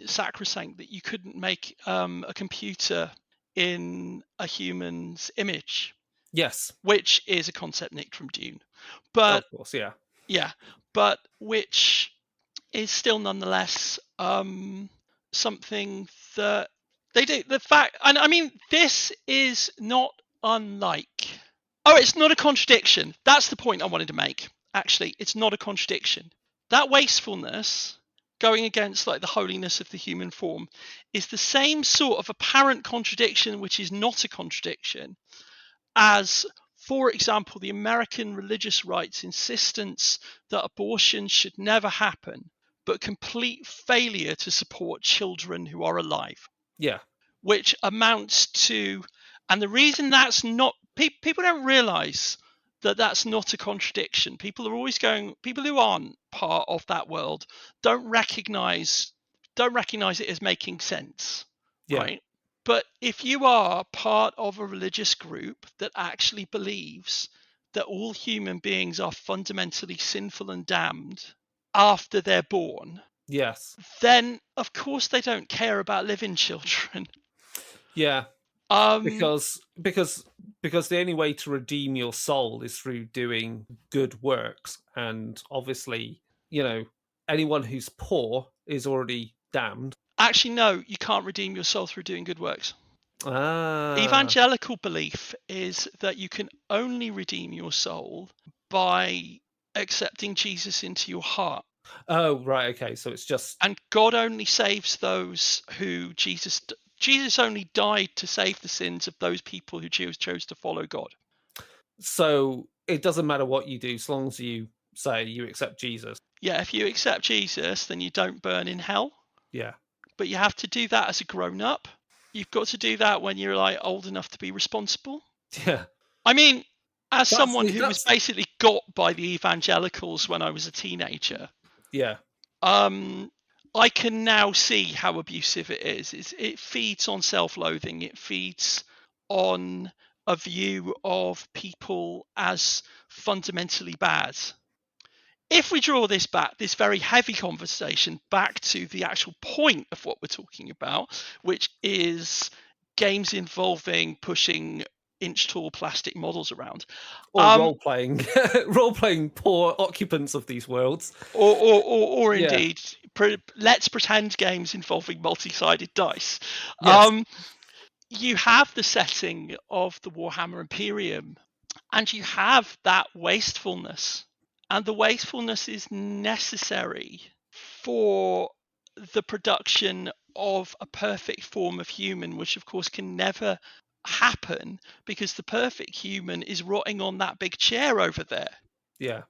Speaker 2: sacrosanct that you couldn't make a computer in a human's image,
Speaker 1: yes,
Speaker 2: which is a concept nicked from Dune. But
Speaker 1: of course, yeah,
Speaker 2: yeah, but which is still nonetheless something that they do. The fact, and I mean, this is not unlike. Oh, it's not a contradiction. That's the point I wanted to make. Actually, it's not a contradiction. That wastefulness going against like the holiness of the human form is the same sort of apparent contradiction, which is not a contradiction, as, for example, the American religious right's insistence that abortion should never happen, but complete failure to support children who are alive,
Speaker 1: yeah,
Speaker 2: which amounts to, and the reason that's not, people don't realize that that's not a contradiction. People are always going, people who aren't part of that world don't recognize it as making sense,
Speaker 1: yeah,
Speaker 2: right? But if you are part of a religious group that actually believes that all human beings are fundamentally sinful and damned after they're born,
Speaker 1: yes,
Speaker 2: then of course they don't care about living children.
Speaker 1: yeah.
Speaker 2: Um,
Speaker 1: Because the only way to redeem your soul is through doing good works, and obviously, anyone who's poor is already damned.
Speaker 2: Actually, no, you can't redeem your soul through doing good works.
Speaker 1: Ah,
Speaker 2: Evangelical belief is that you can only redeem your soul by accepting Jesus into your heart.
Speaker 1: oh, right, okay. So it's just,
Speaker 2: And God only saves those who Jesus only died to save the sins of those people who chose to follow God.
Speaker 1: so it doesn't matter what you do, as long as you say you accept Jesus.
Speaker 2: Yeah, if you accept Jesus, then you don't burn in hell.
Speaker 1: Yeah,
Speaker 2: But you have to do that as a grown up. You've got to do that when you're like old enough to be responsible.
Speaker 1: yeah.
Speaker 2: I mean, as
Speaker 1: That's
Speaker 2: someone who was
Speaker 1: that's
Speaker 2: basically got by the evangelicals when I was a teenager,
Speaker 1: yeah,
Speaker 2: I can now see how abusive it is. It feeds on self-loathing. It feeds on a view of people as fundamentally bad. If we draw this very heavy conversation back to the actual point of what we're talking about, which is games involving pushing inch-tall plastic models around,
Speaker 1: or role playing, role playing poor occupants of these worlds.
Speaker 2: or
Speaker 1: Yeah.
Speaker 2: indeed, let's pretend games involving multi-sided dice.
Speaker 1: Yes.
Speaker 2: You have the setting of the Warhammer Imperium, and you have that wastefulness, and the wastefulness is necessary for the production of a perfect form of human, which of course can never happen because the perfect human is rotting on that big chair over there.
Speaker 1: Yeah.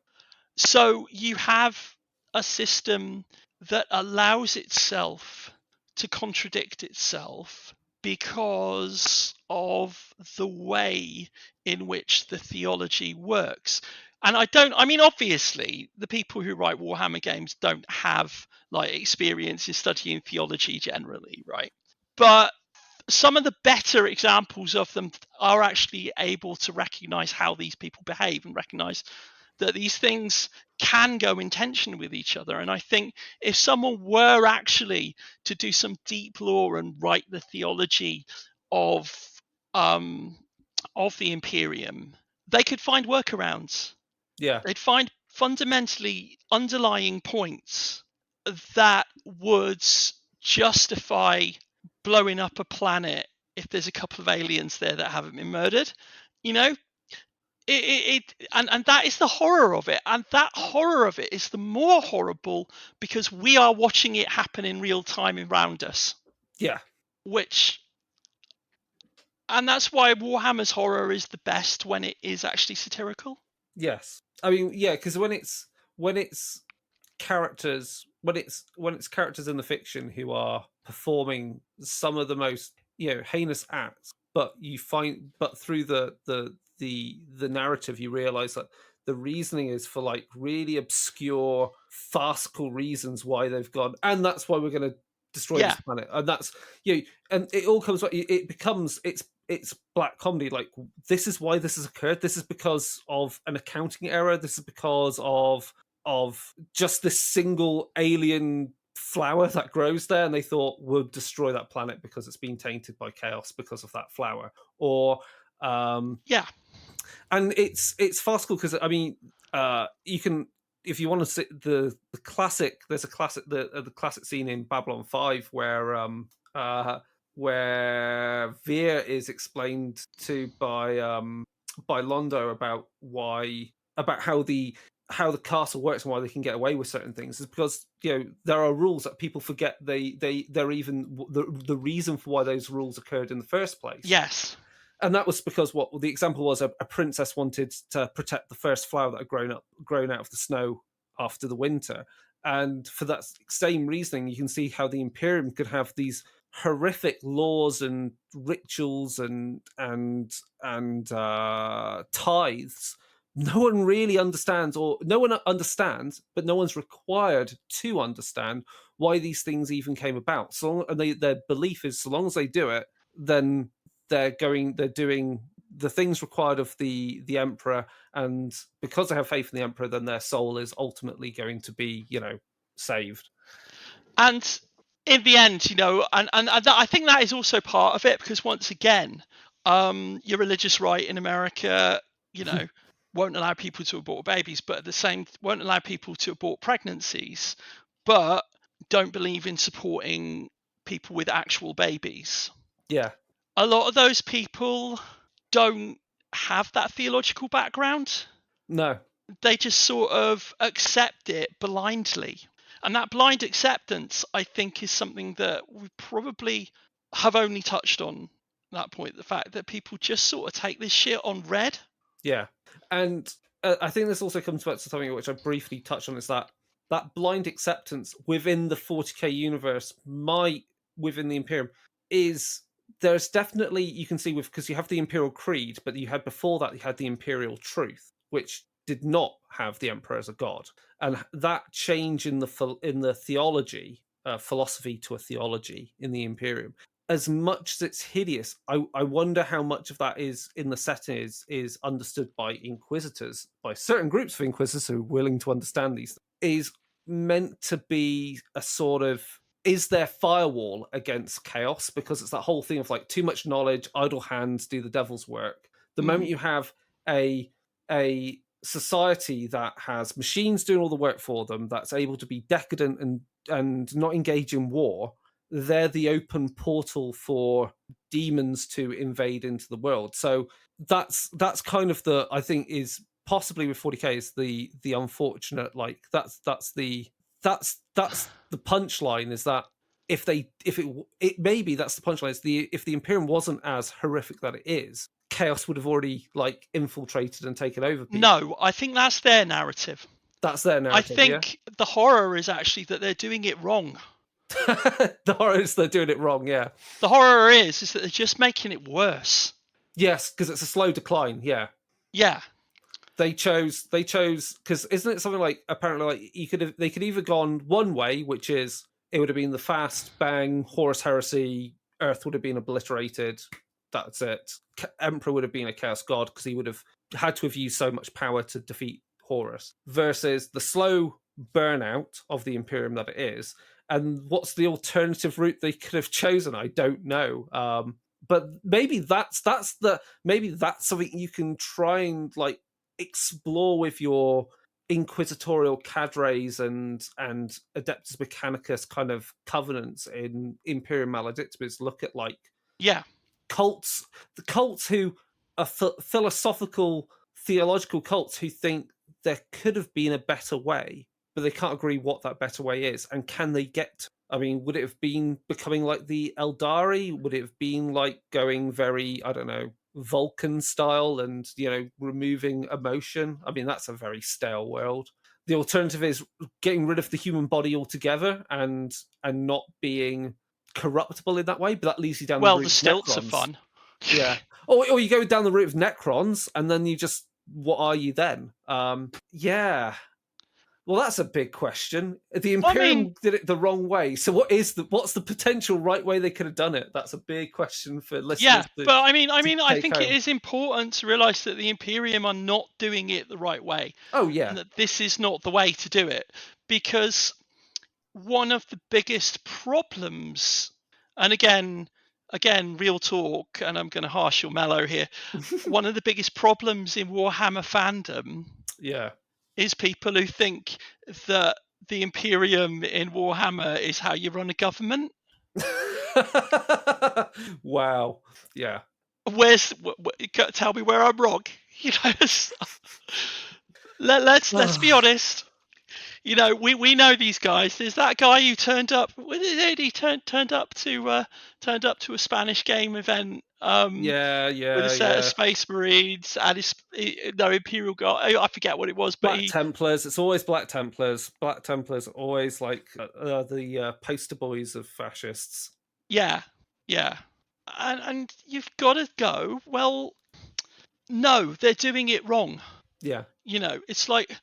Speaker 2: So you have a system that allows itself to contradict itself because of the way in which the theology works. And I mean, obviously, the people who write Warhammer games don't have like experience in studying theology generally, right? But some of the better examples of them are actually able to recognize how these people behave and recognize that these things can go in tension with each other. And I think if someone were actually to do some deep lore and write the theology of the Imperium, they could find workarounds.
Speaker 1: Yeah.
Speaker 2: They'd find fundamentally underlying points that would justify blowing up a planet if there's a couple of aliens there that haven't been murdered. You know, and that is the horror of it, and that horror of it is the more horrible because we are watching it happen in real time around us.
Speaker 1: Yeah.
Speaker 2: And that's why Warhammer's horror is the best when it is actually satirical.
Speaker 1: Yes. I mean, yeah, because when it's characters when it's characters in the fiction who are performing some of the most heinous acts, but through the narrative you realize that the reasoning is for like really obscure farcical reasons why they've gone, and that's why we're going to destroy this planet, and that's and it all comes back. It becomes it's black comedy. Like, this is why this has occurred. This is because of an accounting error. This is because of just this single alien flower that grows there, and they thought we'll destroy that planet because it's been tainted by chaos because of that flower. Or and it's farcical because I mean, you can, if you want to see the classic, there's a classic the classic scene in Babylon 5 where Veer is explained to by Londo about how the castle works and why they can get away with certain things is because there are rules that people forget they're even the reason for why those rules occurred in the first place.
Speaker 2: Yes.
Speaker 1: And that was because what the example was, a princess wanted to protect the first flower that had grown out of the snow after the winter. And for that same reasoning, you can see how the Imperium could have these horrific laws and rituals and tithes. No one really understands, or no one understands, but no one's required to understand why these things even came about. Their belief is, so long as they do it, then they're doing the things required of the emperor, and because they have faith in the emperor, then their soul is ultimately going to be saved.
Speaker 2: And in the end, and I think that is also part of it, because once again, your religious right in America, won't allow people to abort babies, but at the same won't allow people to abort pregnancies, but don't believe in supporting people with actual babies.
Speaker 1: Yeah.
Speaker 2: A lot of those people don't have that theological background.
Speaker 1: No.
Speaker 2: They just sort of accept it blindly. And that blind acceptance, I think, is something that we probably have only touched on that point. The fact that people just sort of take this shit on red.
Speaker 1: Yeah. And I think this also comes back to something which I briefly touched on, is that blind acceptance within the 40k universe, within the Imperium, there's definitely, you can see because you have the Imperial Creed, but you had before that, you had the Imperial Truth, which did not have the Emperor as a god. And that change in the theology, philosophy to a theology in the Imperium, as much as it's hideous, I wonder how much of that is in the setting is understood by Inquisitors, by certain groups of Inquisitors who are willing to understand these things, is meant to be a sort of, is their firewall against chaos, because it's that whole thing of like, too much knowledge, idle hands do the devil's work. The moment you have a society that has machines doing all the work for them, that's able to be decadent and not engage in war, they're the open portal for demons to invade into the world. So that's kind of the, I think, is possibly with 40k is the unfortunate, like that's the punchline, is that if it maybe that's the punchline, is if the Imperium wasn't as horrific that it is, chaos would have already like infiltrated and taken over people.
Speaker 2: No, I think that's their narrative.
Speaker 1: That's their narrative.
Speaker 2: I think the horror is actually that they're doing it wrong.
Speaker 1: The horror is they're doing it wrong, yeah.
Speaker 2: The horror is that they're just making it worse.
Speaker 1: Yes, because it's a slow decline, yeah.
Speaker 2: Yeah.
Speaker 1: They chose because isn't it something like, apparently, like they could either gone one way, which is it would have been the fast bang Horus Heresy, Earth would have been obliterated. That's it. Emperor would have been a chaos god because he would have had to have used so much power to defeat Horus, versus the slow burnout of the Imperium that it is. And what's the alternative route they could have chosen? I don't know. But maybe that's something you can try and like explore with your inquisitorial cadres and Adeptus Mechanicus kind of covenants in Imperium Maledictus. Look at like cults, the cults who are philosophical, theological cults who think there could have been a better way, but they can't agree what that better way is. And can they get to? I mean, would it have been becoming like the Eldari? Would it have been like going very, I don't know, Vulcan style and, you know, removing emotion? I mean, that's a very stale world. The alternative is getting rid of the human body altogether and not being corruptible in that way, but that leads you down the route
Speaker 2: the
Speaker 1: of
Speaker 2: stilts
Speaker 1: Necrons.
Speaker 2: are fun.
Speaker 1: Yeah. Or you go down the route of Necrons, and then you just, what are you then? Yeah. Well, that's a big question. The Imperium did it the wrong way. So what's the potential right way they could have done it? That's a big question for listeners.
Speaker 2: Yeah, but I think it is important to realise that the Imperium are not doing it the right way.
Speaker 1: Oh, yeah.
Speaker 2: And that this is not the way to do it. Because one of the biggest problems, and again, real talk, and I'm going to harsh your mellow here. One of the biggest problems in Warhammer fandom is people who think that the Imperium in Warhammer is how you run a government.
Speaker 1: Wow. Yeah.
Speaker 2: Tell me where I'm wrong. You know, let's be honest. You know, we know these guys. There's that guy who turned up. He turned up to a Spanish game event. With a set of Space Marines and Imperial Guard. I forget what it was, but
Speaker 1: Black Templars. It's always Black Templars. Black Templars are always like the poster boys of fascists.
Speaker 2: Yeah, and you've got to go. Well, no, they're doing it wrong.
Speaker 1: Yeah,
Speaker 2: you know, it's like.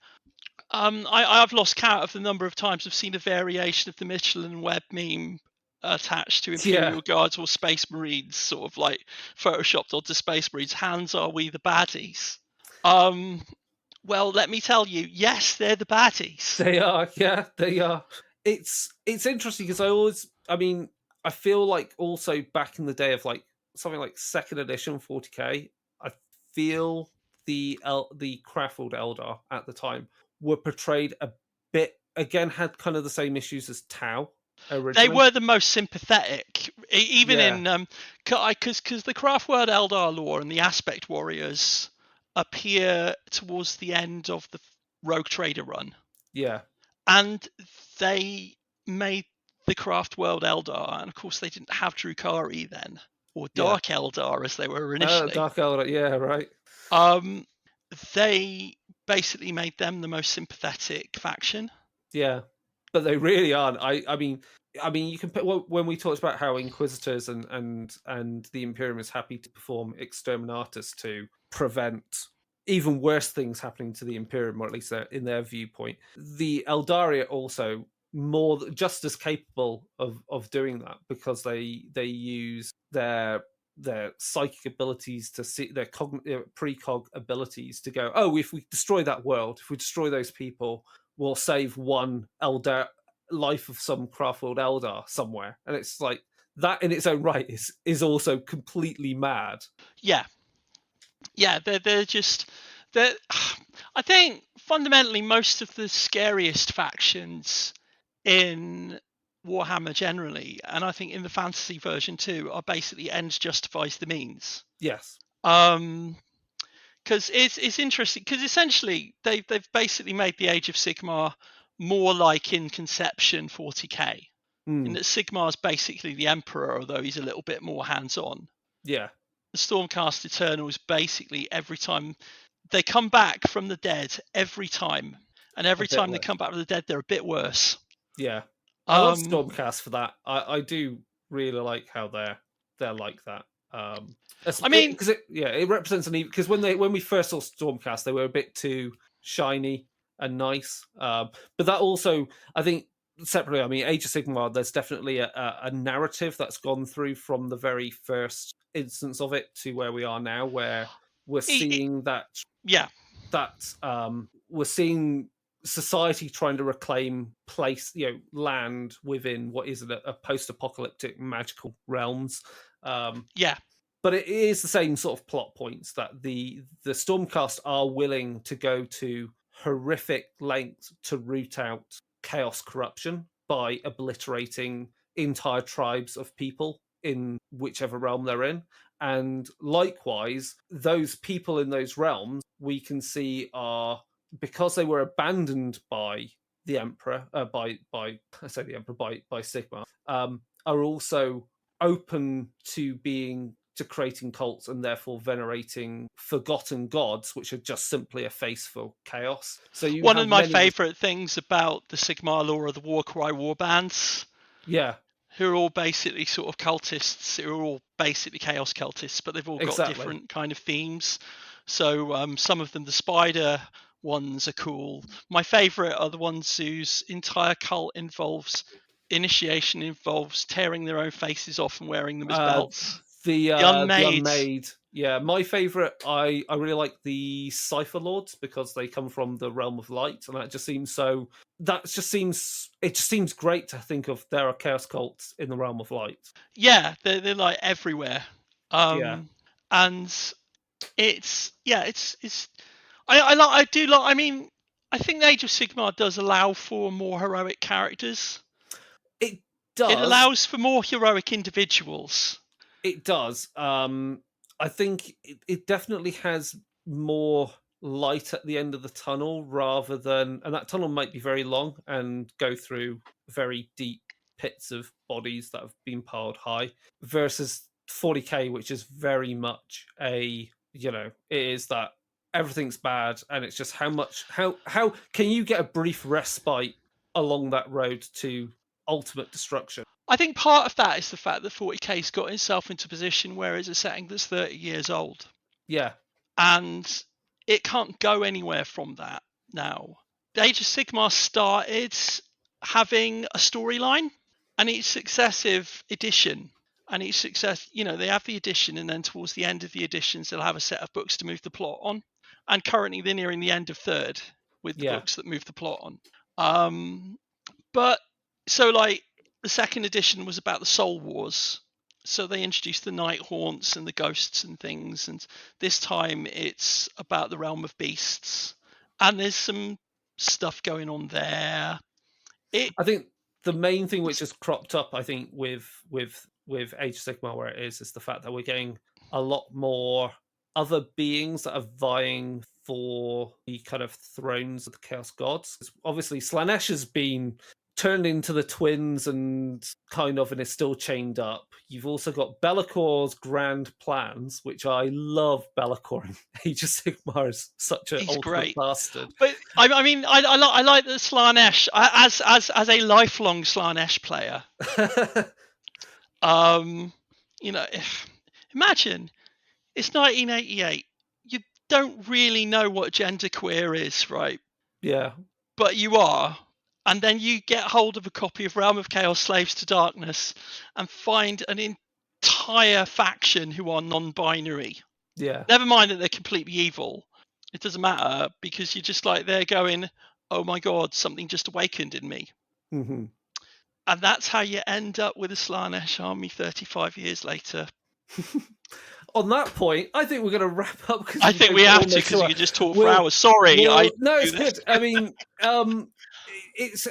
Speaker 2: I've lost count of the number of times I've seen a variation of the Michelin web meme attached to Imperial Guards or Space Marines, sort of like photoshopped onto Space Marines. Hands are we the baddies? Well, let me tell you, yes, they're the baddies.
Speaker 1: They are, yeah, they are. It's interesting because I feel like also back in the day of like something like second edition 40k, I feel the Craftworld Eldar at the time were portrayed a bit, again, had kind of the same issues as Tau originally.
Speaker 2: They were the most sympathetic, even in because the Craftworld Eldar lore and the Aspect Warriors appear towards the end of the Rogue Trader run.
Speaker 1: Yeah,
Speaker 2: and they made the Craftworld Eldar, and of course they didn't have Drukhari then, or Dark Eldar as they were initially.
Speaker 1: Dark Eldar, yeah, right.
Speaker 2: They basically made them the most sympathetic faction.
Speaker 1: Yeah, but they really aren't. I mean, you can put, when we talked about how Inquisitors and the Imperium is happy to perform Exterminatus to prevent even worse things happening to the Imperium, or at least in their viewpoint. The Eldari are also just as capable of doing that because they use their psychic abilities to see their precog abilities to go, oh, if we destroy that world, if we destroy those people, we'll save one Eldar life of some Craftworld Eldar somewhere. And it's like that in its own right is also completely mad.
Speaker 2: Yeah, they're just I think fundamentally most of the scariest factions in Warhammer generally, and I think in the fantasy version too, are basically ends justifies the means.
Speaker 1: Yes.
Speaker 2: Because it's interesting because essentially they've basically made the Age of Sigmar more like in conception 40k. In that Sigmar's basically the Emperor, although he's a little bit more hands-on.
Speaker 1: Yeah.
Speaker 2: The Stormcast Eternals basically every time they come back from the dead, every time, and every time they come back from the dead, they're a bit worse.
Speaker 1: Yeah. I love Stormcast for that. I do really like how they're like that. Because it represents an because when we first saw Stormcast, they were a bit too shiny and nice. But that also, I think, separately, I mean, Age of Sigmar, there's definitely a narrative that's gone through from the very first instance of it to where we are now, where we're seeing
Speaker 2: yeah,
Speaker 1: we're seeing society trying to reclaim land within what is a post-apocalyptic magical realms.
Speaker 2: yeah,
Speaker 1: But it is the same sort of plot points that the Stormcast are willing to go to horrific lengths to root out chaos corruption by obliterating entire tribes of people in whichever realm they're in. And likewise, those people in those realms we can see are, because they were abandoned by the Emperor, by I say the Emperor, by Sigmar, are also open to creating cults and therefore venerating forgotten gods, which are just simply a face for chaos. So you
Speaker 2: one
Speaker 1: have
Speaker 2: of my
Speaker 1: many.
Speaker 2: favourite things about the Sigmar lore are the Warcry warbands,
Speaker 1: Yeah,
Speaker 2: who are all basically sort of cultists, who are all basically chaos cultists, but they've all got
Speaker 1: exactly.
Speaker 2: different kind of themes. So some of them, the spider ones are cool. My favourite are the ones whose entire cult involves tearing their own faces off and wearing them as belts.
Speaker 1: The
Speaker 2: The
Speaker 1: unmade. Yeah, my favorite. I really like the Cipher Lords because they come from the realm of light, and that just seems so. It just seems great to think of there are chaos cults in the realm of light.
Speaker 2: Yeah, they're like everywhere.
Speaker 1: Yeah,
Speaker 2: And it's I do like. I mean, I think the Age of Sigmar does allow for more heroic characters.
Speaker 1: it
Speaker 2: It
Speaker 1: does.
Speaker 2: allows for more heroic individuals.
Speaker 1: It does. I think it definitely has more light at the end of the tunnel rather than, and that tunnel might be very long and go through very deep pits of bodies that have been piled high versus 40k, which is very much it is that everything's bad and it's just how can you get a brief respite along that road to ultimate destruction.
Speaker 2: I think part of that is the fact that 40k's got itself into a position where it's a setting that's 30 years old.
Speaker 1: Yeah,
Speaker 2: And it can't go anywhere from that now. The Age of Sigmar started having a storyline, and each successive edition, they have the edition, and then towards the end of the editions, they'll have a set of books to move the plot on. And currently, they're nearing the end of third with the
Speaker 1: yeah.
Speaker 2: books that move the plot on. But so, like, the second edition was about the Soul Wars. So they introduced the night haunts and the ghosts and things, and this time it's about the realm of beasts, and there's some stuff going on there.
Speaker 1: I think the main thing which has cropped up, I think, with Age of Sigmar where it is the fact that we're getting a lot more other beings that are vying for the kind of thrones of the Chaos Gods. Obviously, Slanesh has been turned into the twins and is still chained up. You've also got Bellacor's grand plans, which I love. Bellacor in Age of Sigmar is such an
Speaker 2: He's
Speaker 1: ultimate
Speaker 2: great,
Speaker 1: bastard.
Speaker 2: but I mean, I like the Slanesh as a lifelong Slanesh player. Imagine it's 1988. You don't really know what genderqueer is, right?
Speaker 1: Yeah.
Speaker 2: But you are. And then you get hold of a copy of Realm of Chaos Slaves to Darkness and find an entire faction who are non-binary.
Speaker 1: Yeah.
Speaker 2: Never mind that they're completely evil. It doesn't matter because you're just like, they're going, oh my god, something just awakened in me.
Speaker 1: Mm-hmm.
Speaker 2: And that's how you end up with a Slanesh army 35 years later.
Speaker 1: On that point, I think we're going to wrap up.
Speaker 2: I think we have to because you could just talk for hours. Sorry,
Speaker 1: no, it's good. I mean,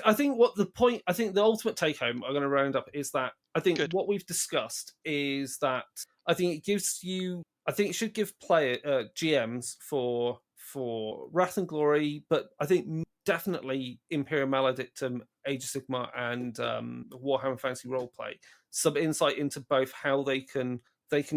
Speaker 1: I think the ultimate take home I'm going to round up is that I think
Speaker 2: Good.
Speaker 1: what we've discussed is that I think it should give player GMs for Wrath and Glory, but I think definitely Imperial Maledictum, Age of Sigmar, and Warhammer Fantasy Roleplay some insight into both how they can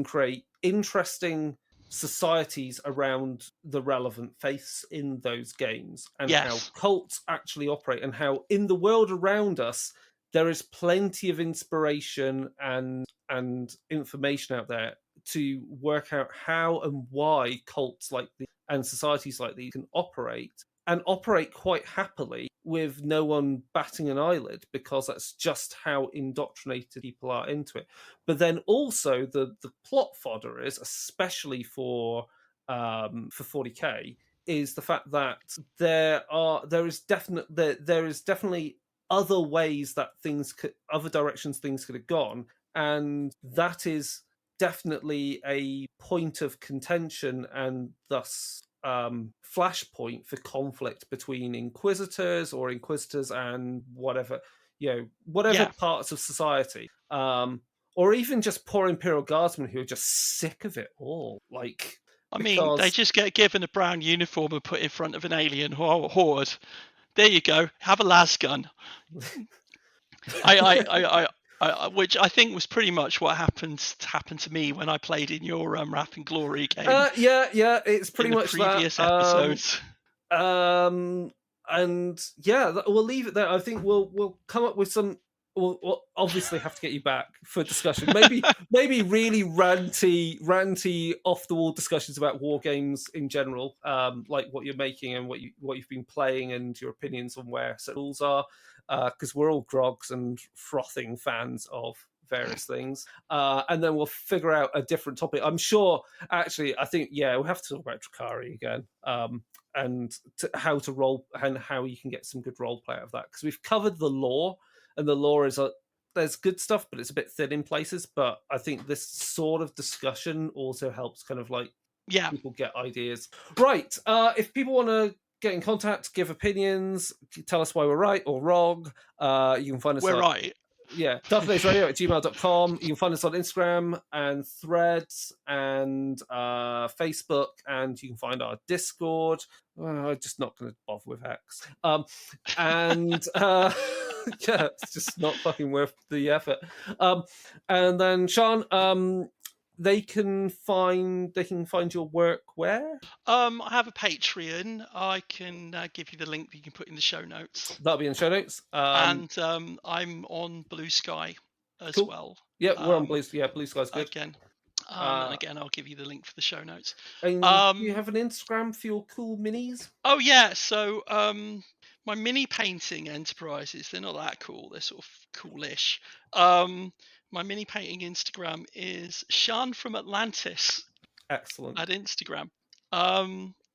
Speaker 1: create interesting societies around the relevant faiths in those games and how cults actually operate and how in the world around us there is plenty of inspiration and information out there to work out how and why cults like these and societies like these can operate and operate quite happily with no one batting an eyelid, because that's just how indoctrinated people are into it. But then also the plot fodder is, especially for 40k, is the fact that there is definitely other ways that other directions things could have gone, and that is definitely a point of contention, and thus flashpoint for conflict between inquisitors and whatever parts of society, or even just poor Imperial Guardsmen who are just sick of it all. Like,
Speaker 2: I mean, they just get given a brown uniform and put in front of an alien horde. There you go. Have a las gun. Which I think was pretty much what happened to me when I played in your Wrath and Glory game.
Speaker 1: Yeah, it's pretty much
Speaker 2: previous
Speaker 1: that.
Speaker 2: episodes.
Speaker 1: And yeah, we'll leave it there. I think we'll come up with some. We'll obviously have to get you back for discussion. Maybe really ranty, off the wall discussions about war games in general, like what you're making and what you've been playing and your opinions on where certain rules are, because we're all grogs and frothing fans of various things, and then we'll figure out a different topic. I'm sure. Actually, I think we'll have to talk about Drakari again. And how to roll and how you can get some good role play out of that, because we've covered the lore. And the lore is there's good stuff, but it's a bit thin in places. But I think this sort of discussion also helps kind of like people get ideas. Right. If people want to get in contact, give opinions, tell us why we're right or wrong, you can find us
Speaker 2: right.
Speaker 1: Yeah, darkdaysradio@gmail.com. You can find us on Instagram and Threads and Facebook, and you can find our Discord. I'm just not going to bother with X. And it's just not fucking worth the effort. And then Sean, they can find your work where?
Speaker 2: I have a Patreon. I can give you the link that you can put in the show notes.
Speaker 1: That'll be in the show notes.
Speaker 2: And I'm on Bluesky as well.
Speaker 1: Yeah, we're on Bluesky. Yeah, Bluesky's good.
Speaker 2: Again. And again, I'll give you the link for the show notes.
Speaker 1: And do you have an Instagram for your cool minis?
Speaker 2: Oh, yeah. So my mini painting enterprises, they're not that cool. They're sort of coolish. My mini painting Instagram is Sian from Atlantis.
Speaker 1: Excellent.
Speaker 2: At Instagram.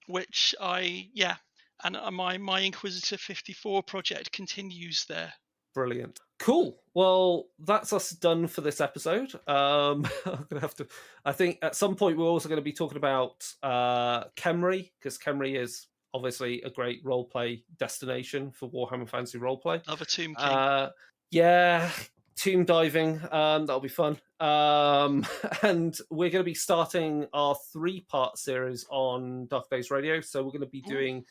Speaker 2: Which and my Inquisitor 54 project continues there.
Speaker 1: Brilliant. Cool. Well, that's us done for this episode. I'm gonna have to. I think at some point we're also going to be talking about Khemri, because Khemri is obviously a great roleplay destination for Warhammer Fantasy Roleplay.
Speaker 2: Another Tomb King.
Speaker 1: Yeah, tomb diving. That'll be fun. And we're going to be starting our 3-part series on Dark Days Radio. So we're going to be doing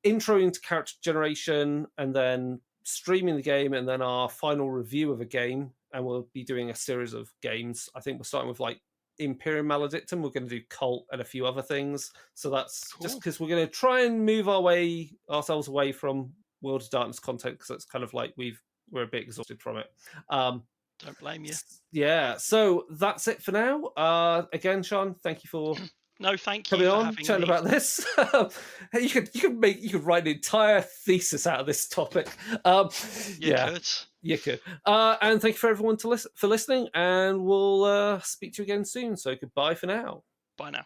Speaker 1: intro into character generation, and then streaming the game, and then our final review of a game. And we'll be doing a series of games. I think we're starting with like Imperium Maledictum. We're going to do Cult and a few other things. So that's just because we're going to try and move ourselves away from World of Darkness content, because it's kind of like we're a bit exhausted from it.
Speaker 2: Don't blame you.
Speaker 1: Yeah, so that's it for now. Again, Sean, thank you for
Speaker 2: no, thank you
Speaker 1: coming
Speaker 2: for
Speaker 1: on,
Speaker 2: having
Speaker 1: chatting
Speaker 2: me.
Speaker 1: about this. you could write an entire thesis out of this topic. You could. And thank you for everyone for listening, and we'll speak to you again soon. So goodbye for now.
Speaker 2: Bye now.